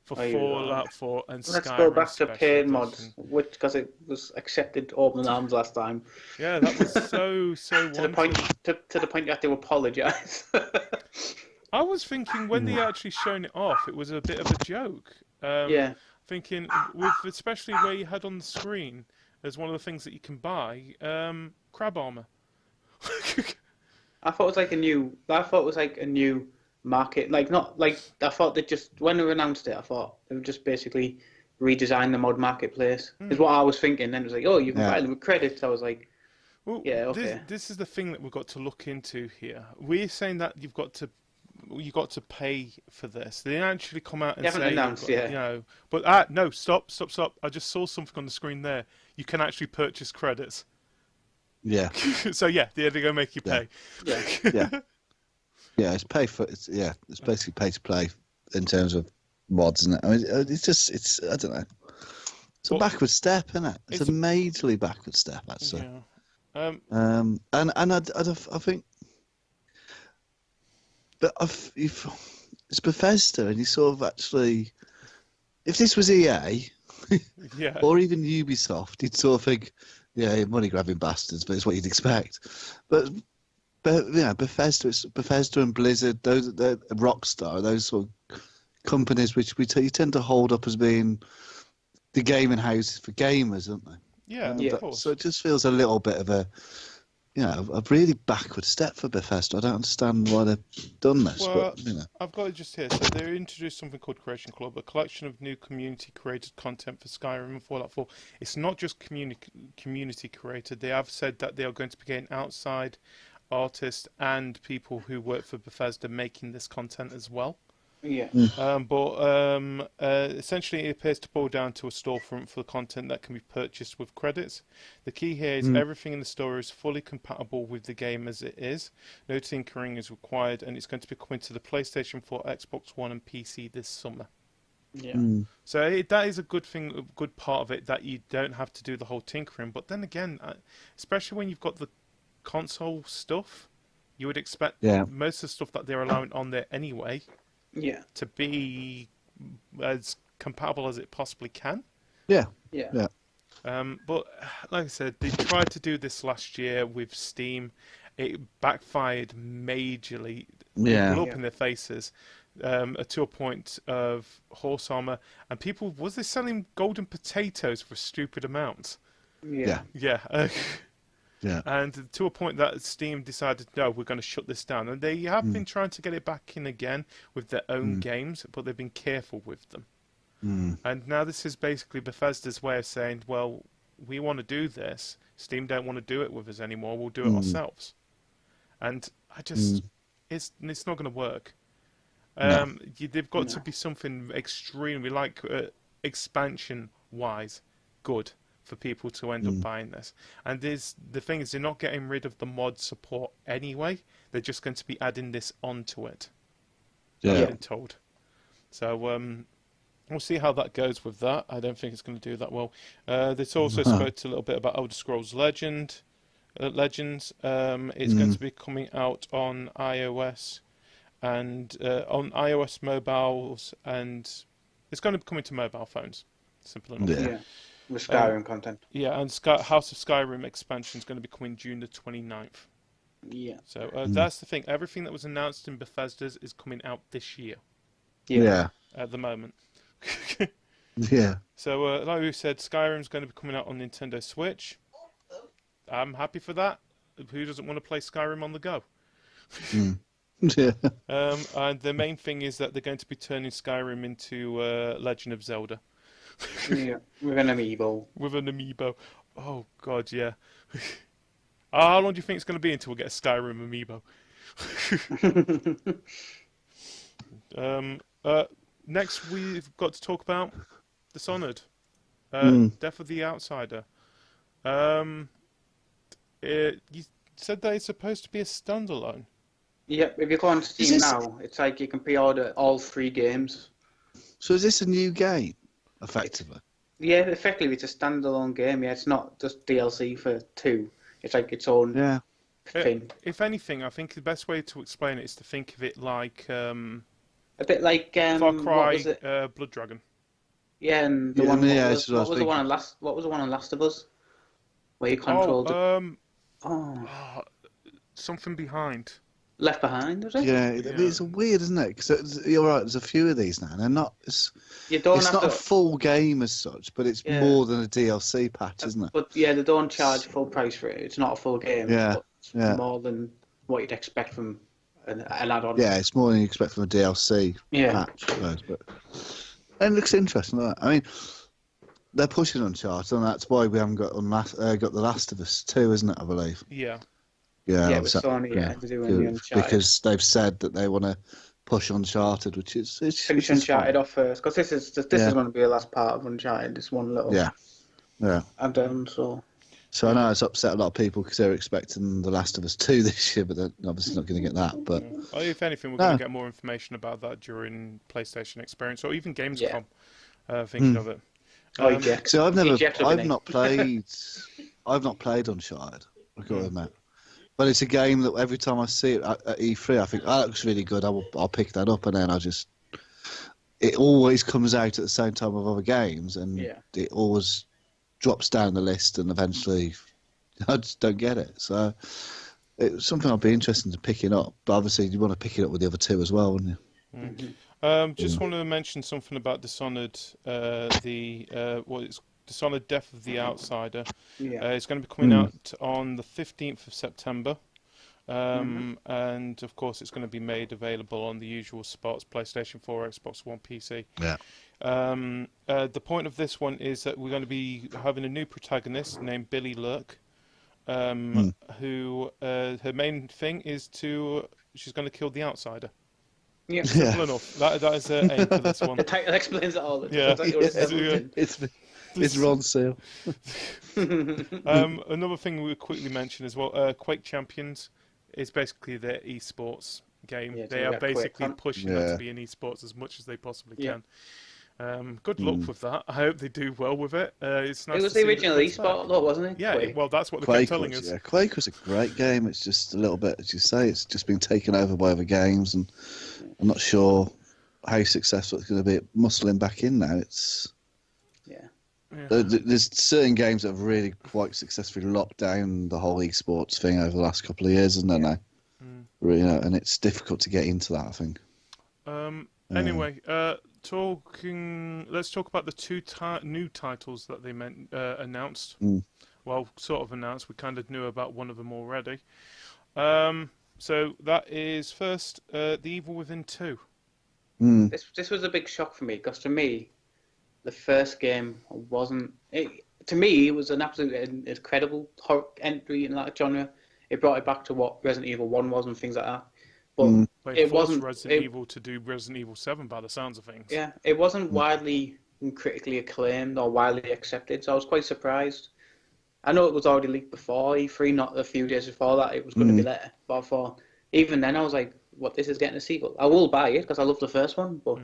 for Fallout 4 and Skyrim. Let's go back to paid edition. mods, because it was accepted open arms last time. Yeah, that was so to the point you had to apologise. I was thinking when they actually shown it off, it was a bit of a joke. Thinking, especially where you had on the screen as one of the things that you can buy, crab armor. I thought it was like a new market. I thought they just, when they announced it, I thought they would just basically redesign the mod marketplace. Is what I was thinking. Then it was like, oh, you can buy them with credits. I was like, well, yeah, okay. This is the thing that we've got to look into here. We're saying that you got to pay for this. They actually come out and say, announced, but no, stop. I just saw something on the screen there. you can actually purchase credits. Yeah. So yeah, they're going to make you pay. Yeah. Yeah. It's basically pay to play in terms of mods, isn't it? I mean, it's I don't know. It's a backward step, isn't it? It's a majorly backward step, actually. Yeah. And I think, but it's Bethesda, and you sort of actually, if this was EA, Yeah. or even Ubisoft, you'd sort of think, yeah, money grabbing bastards, but it's what you'd expect. But yeah, Bethesda and Blizzard, those Rockstar, those sort of companies which you tend to hold up as being the gaming houses for gamers, aren't they? Yeah, Yeah. of course. So it just feels a little bit of a really backward step for Bethesda. I don't understand why they've done this, Well, but I've got it just here. So they introduced something called Creation Club, a collection of new community-created content for Skyrim and Fallout 4. It's not just community-created. They have said that they are going to be getting outside artists and people who work for Bethesda making this content as well. Yeah. But essentially, it appears to boil down to a storefront for content that can be purchased with credits. The key here is everything in the store is fully compatible with the game as it is. No tinkering is required, and it's going to be coming to the PlayStation 4, Xbox One, and PC this summer. Yeah. So that is a good thing, a good part of it, that you don't have to do the whole tinkering. But then again, especially when you've got the console stuff, you would expect most of the stuff that they're allowing on there anyway to be as compatible as it possibly can. yeah. But like I said, they tried to do this last year with Steam. It backfired majorly. It blew up in their faces to a point of horse armor. And people, was they selling golden potatoes for stupid amounts? Yeah. And to a point that Steam decided, no, we're going to shut this down. And they have been trying to get it back in again with their own games, but they've been careful with them. And now this is basically Bethesda's way of saying, well, we want to do this. Steam don't want to do it with us anymore. We'll do it ourselves. And I just, it's not going to work. They've got to be something extremely, like expansion-wise, good for people to end up buying this. And the thing is, they're not getting rid of the mod support anyway. They're just going to be adding this onto it. I've been told. So we'll see how that goes with that. I don't think it's going to do that well. This also spoke a little bit about Elder Scrolls Legends. It's going to be coming out on iOS and on iOS mobiles, and it's going to be coming to mobile phones. Simple enough. Yeah. With Skyrim content. Yeah, and House of Skyrim expansion is going to be coming June the 29th. Yeah. So that's the thing. Everything that was announced in Bethesda's is coming out this year. Yeah. At the moment. Yeah. So, like we said, Skyrim's going to be coming out on Nintendo Switch. I'm happy for that. Who doesn't want to play Skyrim on the go? Yeah. And the main thing is that they're going to be turning Skyrim into Legend of Zelda. Yeah, with an amiibo. With an amiibo. Oh, God, yeah. How long do you think it's going to be until we get a Skyrim amiibo? Next, we've got to talk about Dishonored. Death of the Outsider. You said that it's supposed to be a standalone. Yep, if you go on Steam now, it's like you can pre-order all 3 games. So is this a new game, effectively? Yeah, effectively it's a standalone game. Yeah, it's not just DLC for 2. It's like its own thing. If anything, I think the best way to explain it is to think of it like a bit like Far Cry, Blood Dragon. Yeah, and the one. What was the one on Last of Us? Where you controlled. Something Behind. Left Behind, was it? Yeah, it's weird, isn't it? Because you're right. There's a few of these now, and they're not. It's not a full game as such, but it's more than a DLC patch, isn't it? But yeah, they don't charge full price for it. It's not a full game. Yeah, but more than what you'd expect from an add-on. Yeah, it's more than you expect from a DLC patch, I suppose. But it looks interesting. Doesn't it? I mean, they're pushing Uncharted, and that's why we haven't got The Last of Us 2, isn't it? I believe. Yeah. Yeah, with Sony, they're doing the Uncharted. Because they've said that they want to push Uncharted, which is finish Uncharted off first, because this is going to be the last part of Uncharted. This one little Yeah. And So I know it's upset a lot of people because they're expecting The Last of Us 2 this year, but they're obviously not going to get that. But Well, if anything, we're going to get more information about that during PlayStation Experience or even Gamescom. Thinking of it. eject. See, I've Eject not played Uncharted. I've got to admit. But it's a game that every time I see it at E3, I think, that looks really good. I'll pick that up, and then it always comes out at the same time of other games, and it always drops down the list, and eventually I just don't get it. So it's something I'd be interested in picking up. But obviously, you want to pick it up with the other two as well, wouldn't you? Just wanted to mention something about Dishonored. It's Dishonored: Death of the Outsider. It's going to be coming out on the 15th of September. And of course, it's going to be made available on the usual spots: PlayStation 4, Xbox One, PC. Yeah. The point of this one is that we're going to be having a new protagonist named Billy Lurk, who her main thing is she's going to kill the outsider. Yeah. Simple enough. That is her aim for this one. That explains it all. It's Ron Seal. Another thing we'll quickly mention as well, Quake Champions is basically their esports game. They are basically pushing that to be an esports as much as they possibly can. Good luck with that. I hope they do well with it. It's nice. It was the original esport, though, wasn't it? Yeah, Quake. well, that's what they kept telling us. Yeah, Quake was a great game. It's just a little bit, as you say, it's just been taken over by other games, and I'm not sure how successful it's going to be at muscling back in now. There's certain games that have really quite successfully locked down the whole esports thing over the last couple of years, isn't there now? And it's difficult to get into that, I think. Anyway, let's talk about the two new titles that they announced. Well, sort of announced. We kind of knew about one of them already. So that is first, The Evil Within 2. This was a big shock for me, because to me, the first game wasn't... to me, it was an absolute incredible horror entry in that genre. It brought it back to what Resident Evil 1 was and things like that. But it wasn't Resident Evil to do Resident Evil 7 by the sounds of things. Yeah, it wasn't widely and critically acclaimed or widely accepted, so I was quite surprised. I know it was already leaked before E3, not a few days before that. It was going to be later. But I thought, even then, I was like, "What? This is getting a sequel." I will buy it because I love the first one. But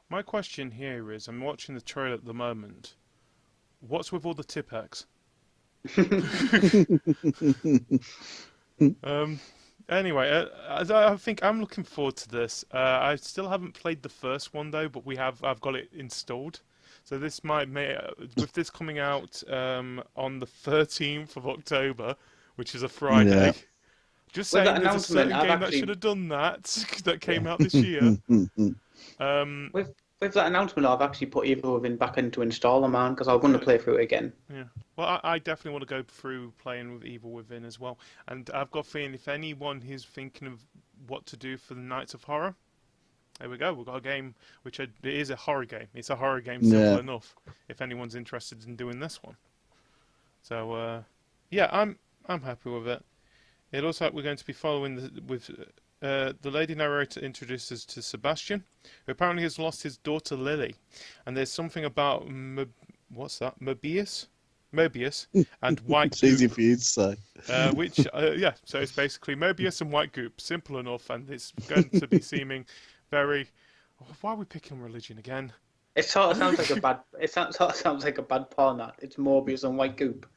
my question here is, I'm watching the trailer at the moment. What's with all the Tipex? Anyway, I think I'm looking forward to this. I still haven't played the first one though, but I've got it installed. So this with this coming out on the 13th of October, which is a Friday. Just saying, there's a certain game that should have done that came out this year. With that announcement, I've actually put Evil Within back into installer, man, because I'm going to play through it again. Yeah. Well, I definitely want to go through playing with Evil Within as well. And I've got a feeling if anyone is thinking of what to do for the Nights of Horror, there we go. We've got a game it is a horror game. It's a horror game, simple enough. If anyone's interested in doing this one, so I'm happy with it. It looks like we're going to be following the lady narrator introduces to Sebastian, who apparently has lost his daughter Lily, and there's something about what's that? Mobius, and white. It's easy for you to say. So it's basically Mobius and white goop, simple enough, and it's going to be seeming very. Why are we picking religion again? It sort of sounds like a bad. It sort of sounds like a bad porn. That it's Morbius and white goop.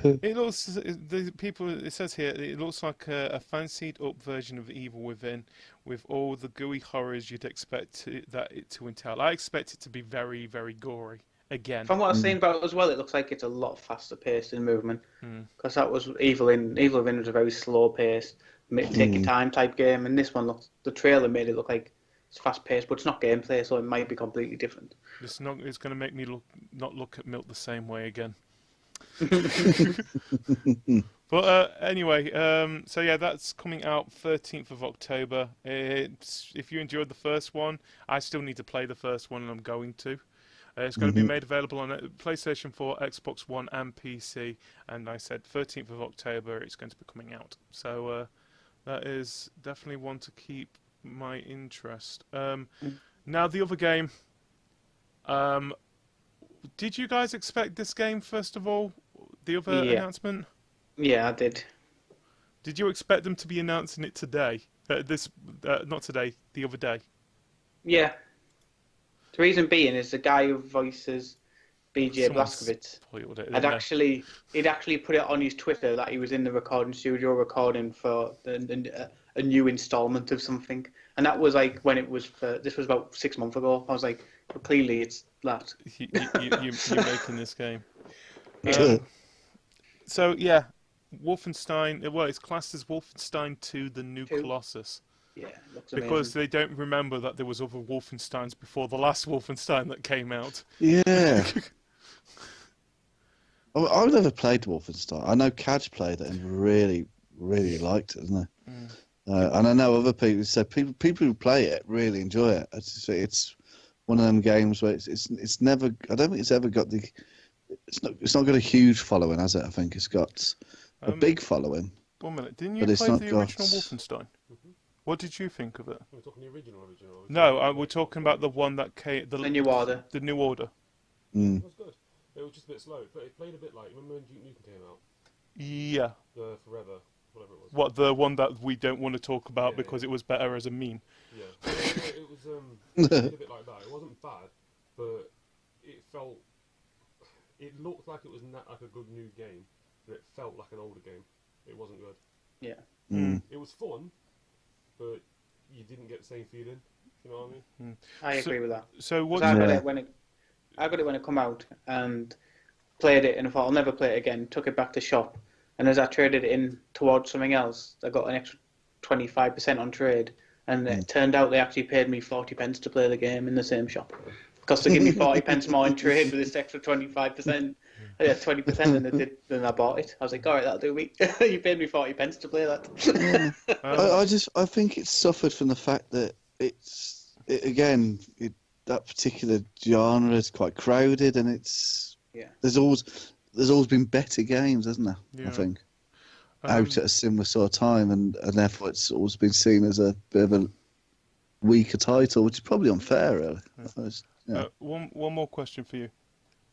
It says here, it looks like a fancied up version of Evil Within, with all the gooey horrors you'd expect it to entail. I expect it to be very, very gory again. From what I've seen about it as well, it looks like it's a lot faster paced in movement, because that was Evil Within was a very slow paced, take your time type game, and this one the trailer made it look like it's fast paced, but it's not gameplay, so it might be completely different. It's going to make me not look at milk the same way again. But anyway, so yeah, that's coming out 13th of October. If you enjoyed the first one, I still need to play the first one, and I'm going to. It's going to be made available on PlayStation 4, Xbox One, and PC. And I said 13th of October, it's going to be coming out. So that is definitely one to keep my interest. Now the other game, Did you guys expect this game, first of all? The other announcement? Yeah, I did. Did you expect them to be announcing it today? Not today, the other day? Yeah. The reason being is the guy who voices BJ Blazkowicz he'd actually put it on his Twitter that he was in the recording studio recording for a new installment of something, and that was like when it was. This was about 6 months ago. I was like, well, clearly it's that. You're making this game. So yeah, Wolfenstein. Well, it's classed as Wolfenstein 2: The New Colossus. Yeah, looks because amazing. they don't remember that there was other Wolfensteins before the last Wolfenstein that came out. Yeah. I've never played Wolfenstein. I know Kaj played it and really, really liked it, isn't he? And I know other people said people who play it really enjoy it. It's one of them games where it's never. I don't think it's ever got the. It's not got a huge following, has it? I think it's got a big following. 1 minute, didn't you play the original Wolfenstein? What did you think of it? We're talking the original. No, we're talking about the one that came. The New Order. The New Order. It was good. It was just a bit slow. It played a bit like, remember when Duke Nukem came out? Yeah. The Forever, whatever it was. What, the one that we don't want to talk about because it was better as a meme? Yeah. It was a bit like that. It wasn't bad, but it looked like it was like a good new game, but it felt like an older game. It wasn't good. Yeah. It was fun, but you didn't get the same feeling. You know what I mean? I agree with that. So what? I got it when it come out and played it, and I thought I'll never play it again. Took it back to shop, and as I traded it in towards something else, I got an extra 25% on trade, and it turned out they actually paid me 40 pence to play the game in the same shop. Because they give me 40 pence more in trade with this extra 25%. Yeah, 20% than I bought it. I was like, all right, that'll do me. You paid me 40 pence to play that. I think it's suffered from the fact that that particular genre is quite crowded, and there's always been better games, hasn't there? Yeah. I think out at a similar sort of time, and therefore it's always been seen as a bit of a weaker title, which is probably unfair, really. Yeah. One more question for you.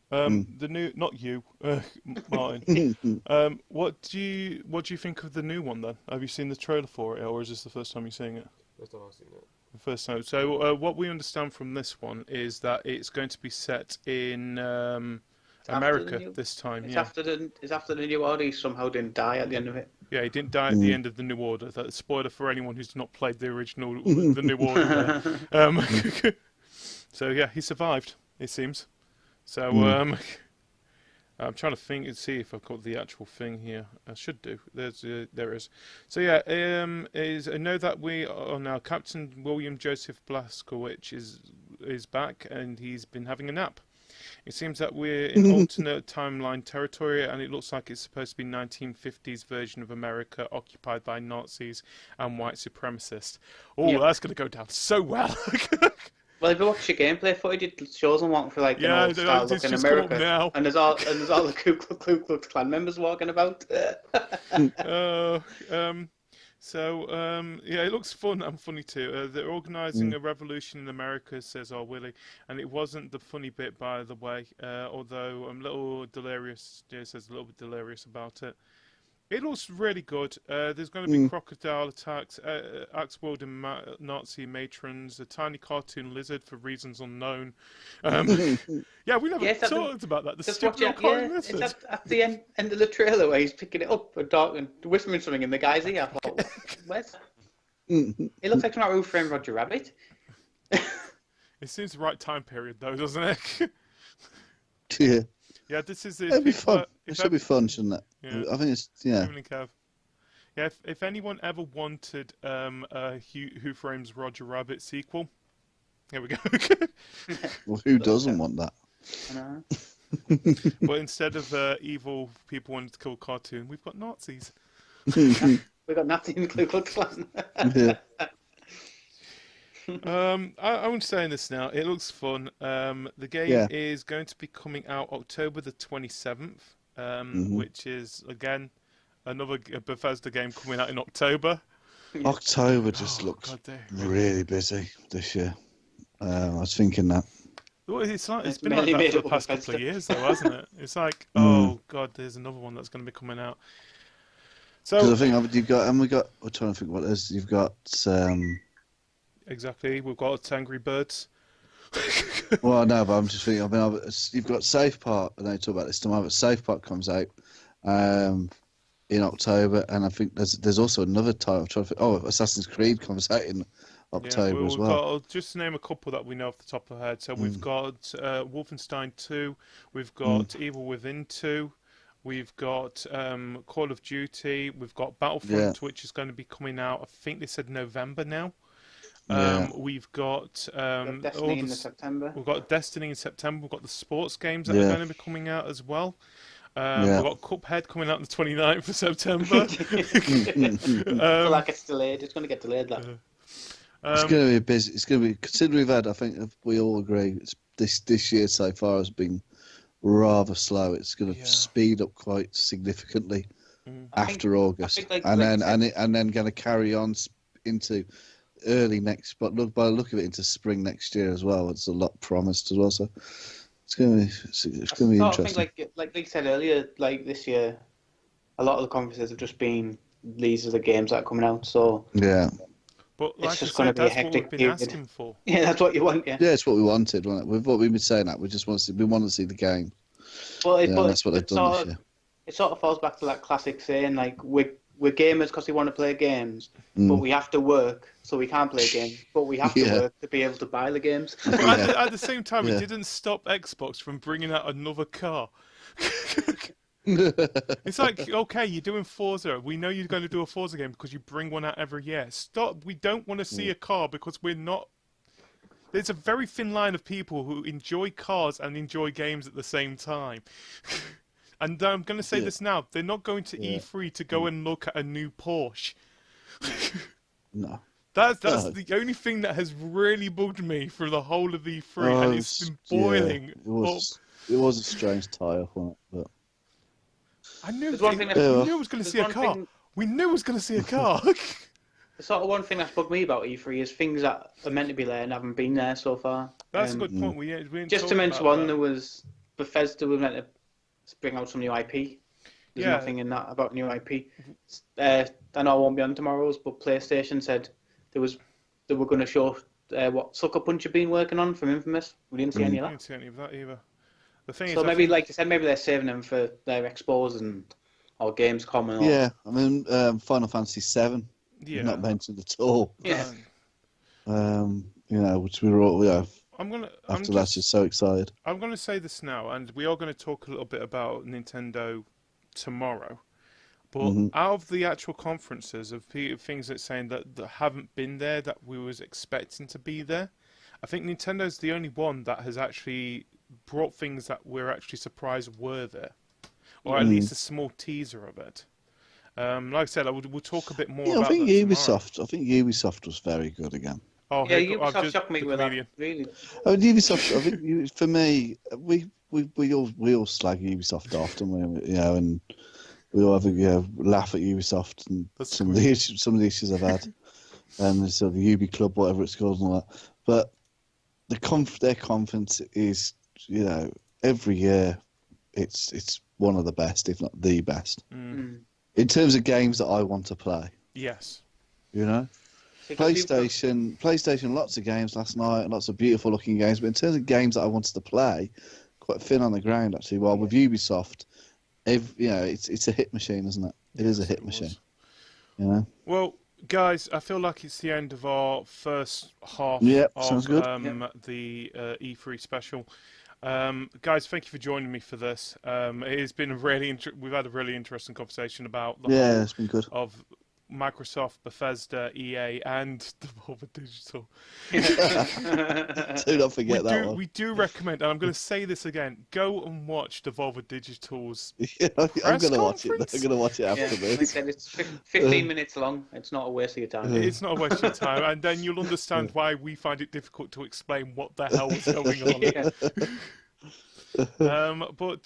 The new, not you, Martin. What do you think of the new one then? Have you seen the trailer for it, or is this the first time you're seeing it? First time I've seen it. The first time. So what we understand from this one is that it's going to be set in America this time. It's after the New Order. He somehow didn't die at the end of it. Yeah, he didn't die at the end of the New Order. That's a spoiler for anyone who's not played the original, the New Order. So yeah, he survived. It seems. So I'm trying to think and see if I've got the actual thing here. I should do. There is. So yeah, I know that we are now Captain William Joseph Blazkowicz is back, and he's been having a nap. It seems that we're in alternate timeline territory, and it looks like it's supposed to be 1950s version of America occupied by Nazis and white supremacists. Oh, That's going to go down so well. Well, if you watch your gameplay footage, it shows them walking for like an old style look in America, now. and there's all the Ku Klux Klan members walking about. It looks fun and funny too. They're organising a revolution in America, says our Willie, and it wasn't the funny bit, by the way. Although I'm a little delirious, says a little bit delirious about it. It looks really good. There's going to be crocodile attacks, axe-wielding Nazi matrons, a tiny cartoon lizard for reasons unknown. Yeah, we never talked about that. The stupid cartoon lizard. It's at the end of the trailer where he's picking it up and whispering something in the guy's ear. I thought, where's that? It looks like something Who Framed Roger Rabbit. It seems the right time period, though, doesn't it? Yeah. Yeah, this is It'll be fun. It should be fun, shouldn't it? Yeah. I think it's Yeah, if anyone ever wanted a Who Frames Roger Rabbit sequel, here we go. Well, who doesn't want that? But instead of evil people wanting to kill cartoon, we've got Nazis. We've got Nazi in the Ku Klux Klan. Yeah. I'm saying this now. It looks fun. The game is going to be coming out October the 27th, which is again another Bethesda game coming out in October. October just looks really busy this year. I was thinking that. Well, it's It's been like mainly that made for up the of past couple of Bethesda. years, though, hasn't it? It's like, oh god, there's another one that's going to be coming out. Because So I think you've got, we're trying to think what it is. You've got, exactly, we've got Angry Birds. well, no, but I'm just thinking. You've got Safe Park, and they talk about this tomorrow. But Safe Park comes out in October, and I think there's also another title. I'm trying to think, Assassin's Creed comes out in October as we've well. got, I'll just name a couple that we know off the top of our head. So we've got Wolfenstein 2, we've got Evil Within 2, we've got Call of Duty, we've got Battlefront, which is going to be coming out, I think they said November now. We've got Destiny in September. We've got Destiny in September. We've got the sports games that are going to be coming out as well. We've got Cuphead coming out on the 29th of September. Well, that gets delayed. It's going to get delayed. That. It's going to be busy. It's going to be, considering we've had, I think we all agree, this year so far has been rather slow. It's going to speed up quite significantly after August, and then going to carry on into early next. But by the look of it, into spring next year as well. It's a lot promised as well. So it's going to be interesting. I think like you said earlier, like this year, a lot of the conferences have just been these are the games that are coming out. So yeah. But it's like just I going said, to be a that's what hectic we've been period. asking for. Yeah, that's what you want. Yeah, it's what we wanted, wasn't it? With what we've been saying, that we just want to see. We want to see the game. Well, that's what they've done this year. It sort of falls back to that classic saying, like we're gamers because we want to play games, but we have to work, so we can't play games. But we have to work to be able to buy the games. But at the same time, it didn't stop Xbox from bringing out another car. It's like, okay, you're doing Forza. We know you're going to do a Forza game because you bring one out every year. Stop. We don't want to see a car because we're not. There's a very thin line of people who enjoy cars and enjoy games at the same time. And I'm going to say this now. They're not going to E3 to go and look at a new Porsche. No. That's the only thing that has really bugged me through the whole of the E3, and it's been boiling. It was a strange tie-up on it, but I knew we knew I was going to see a car. We knew I was going to see a car. The sort of one thing that's bugged me about E3 is things that are meant to be there and haven't been there so far. That's a good point. We didn't just to mention one, there was Bethesda was meant to bring out some new IP. There's nothing in that about new IP. I know I won't be on tomorrow's, but PlayStation said they were going to show what Sucker Punch had been working on from Infamous. We didn't see any of that. I didn't see any of that either. The thing So is, maybe, like you said, maybe they're saving them for their expos or Gamescom and all. yeah, I mean, Final Fantasy VII, not mentioned at all. Yeah. Which we were all, after that, just so excited. I'm going to say this now, and we are going to talk a little bit about Nintendo tomorrow. But out of the actual conferences of things that's saying that haven't been there that we was expecting to be there, I think Nintendo's the only one that has actually brought things that we're actually surprised were there, or at least a small teaser of it. Like I said, we'll talk a bit more. Yeah, about I think that Ubisoft. tomorrow. I think Ubisoft was very good again. Oh, yeah, Ubisoft shocked me with that. Really. I mean, Ubisoft. I think for me, we all slag Ubisoft off, don't we? And we all have laugh at Ubisoft and some of the issues I've had, and the sort of Ubi Club, whatever it's called, and all that. But their conference is, every year, it's one of the best, if not the best, in terms of games that I want to play. Yes. PlayStation, lots of games last night, lots of beautiful looking games. But in terms of games that I wanted to play, quite thin on the ground actually. While with Ubisoft, it's a hit machine, isn't it? It is a hit machine. Well, guys, I feel like it's the end of our first half sounds good. The E3 special. Guys, thank you for joining me for this. It has been we've had a really interesting conversation about the whole it's been good. Of Microsoft, Bethesda, EA, and Devolver Digital. Do not forget that one. We do recommend, and I'm going to say this again, go and watch Devolver Digital's I'm going to watch it. I'm going to watch it after Like I this. said, it's 15 minutes long. It's not a waste of your time. It's not a waste of your time, and then you'll understand why we find it difficult to explain what the hell was going on. But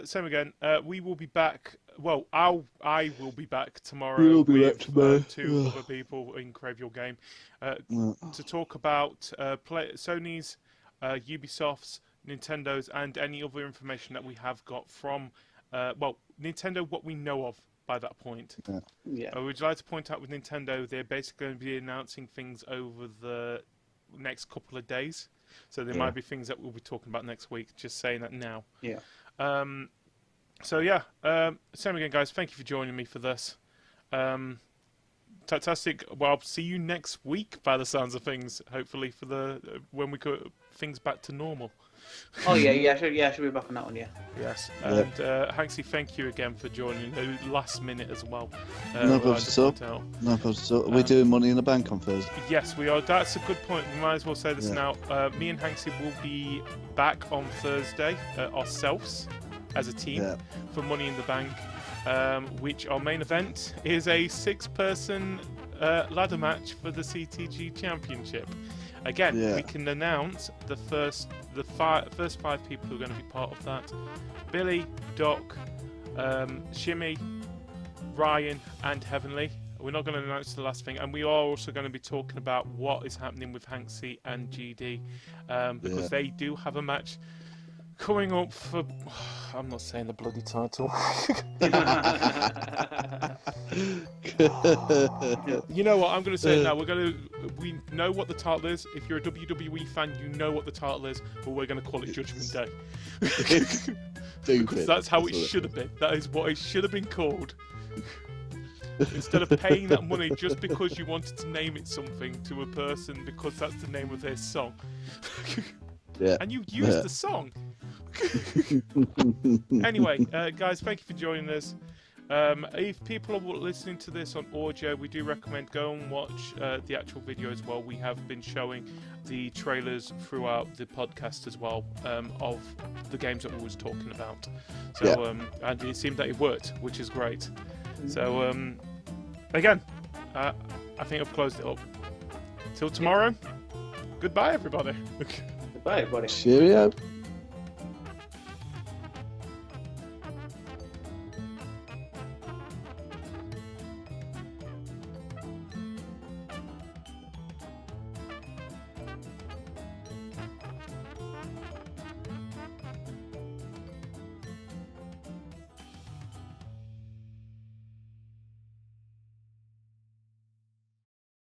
same again, we will be back. Well, I will be back tomorrow with two other people in Crave Your Game to talk about Sony's Ubisoft's, Nintendo's, and any other information that we have got from, Nintendo, what we know of by that point. Yeah. Would you like to point out with Nintendo, they're basically going to be announcing things over the next couple of days. So there might be things that we'll be talking about next week. Just saying that now. Yeah. Same again, guys. Thank you for joining me for this. Tattastic. Well, I'll see you next week by the sounds of things. Hopefully for when we put things back to normal. Oh yeah. I should be back on that one. Yeah. Yes. And Hanksy, thank you again for joining the last minute as well. No problems at all. No problems at all. We're doing Money in the Bank on Thursday. Yes, we are. That's a good point. We might as well say this now. Me and Hanksy will be back on Thursday ourselves as a team for Money in the Bank, which our main event is a 6-person ladder match for the CTG Championship. Again, we can announce the first 5 people who are going to be part of that: Billy, Doc, Shimmy, Ryan, and Heavenly. We're not going to announce the last thing, and we are also going to be talking about what is happening with Hanksy and GD, because they do have a match coming up for. I'm not saying the bloody title. You know what? I'm going to say it now. We know what the title is. If you're a WWE fan, you know what the title is, but we're going to call it Judgment Day. Because that's how it should have been. That is what it should have been called. Instead of paying that money just because you wanted to name it something to a person because that's the name of their song. And you used the song. Anyway, guys, thank you for joining us. If people are listening to this on audio, we do recommend go and watch the actual video as well. We have been showing the trailers throughout the podcast as well of the games that we was talking about. So and it seemed that it worked, which is great. So again, I think I've closed it up. Till tomorrow. Goodbye, everybody. Goodbye, everybody. Cheerio.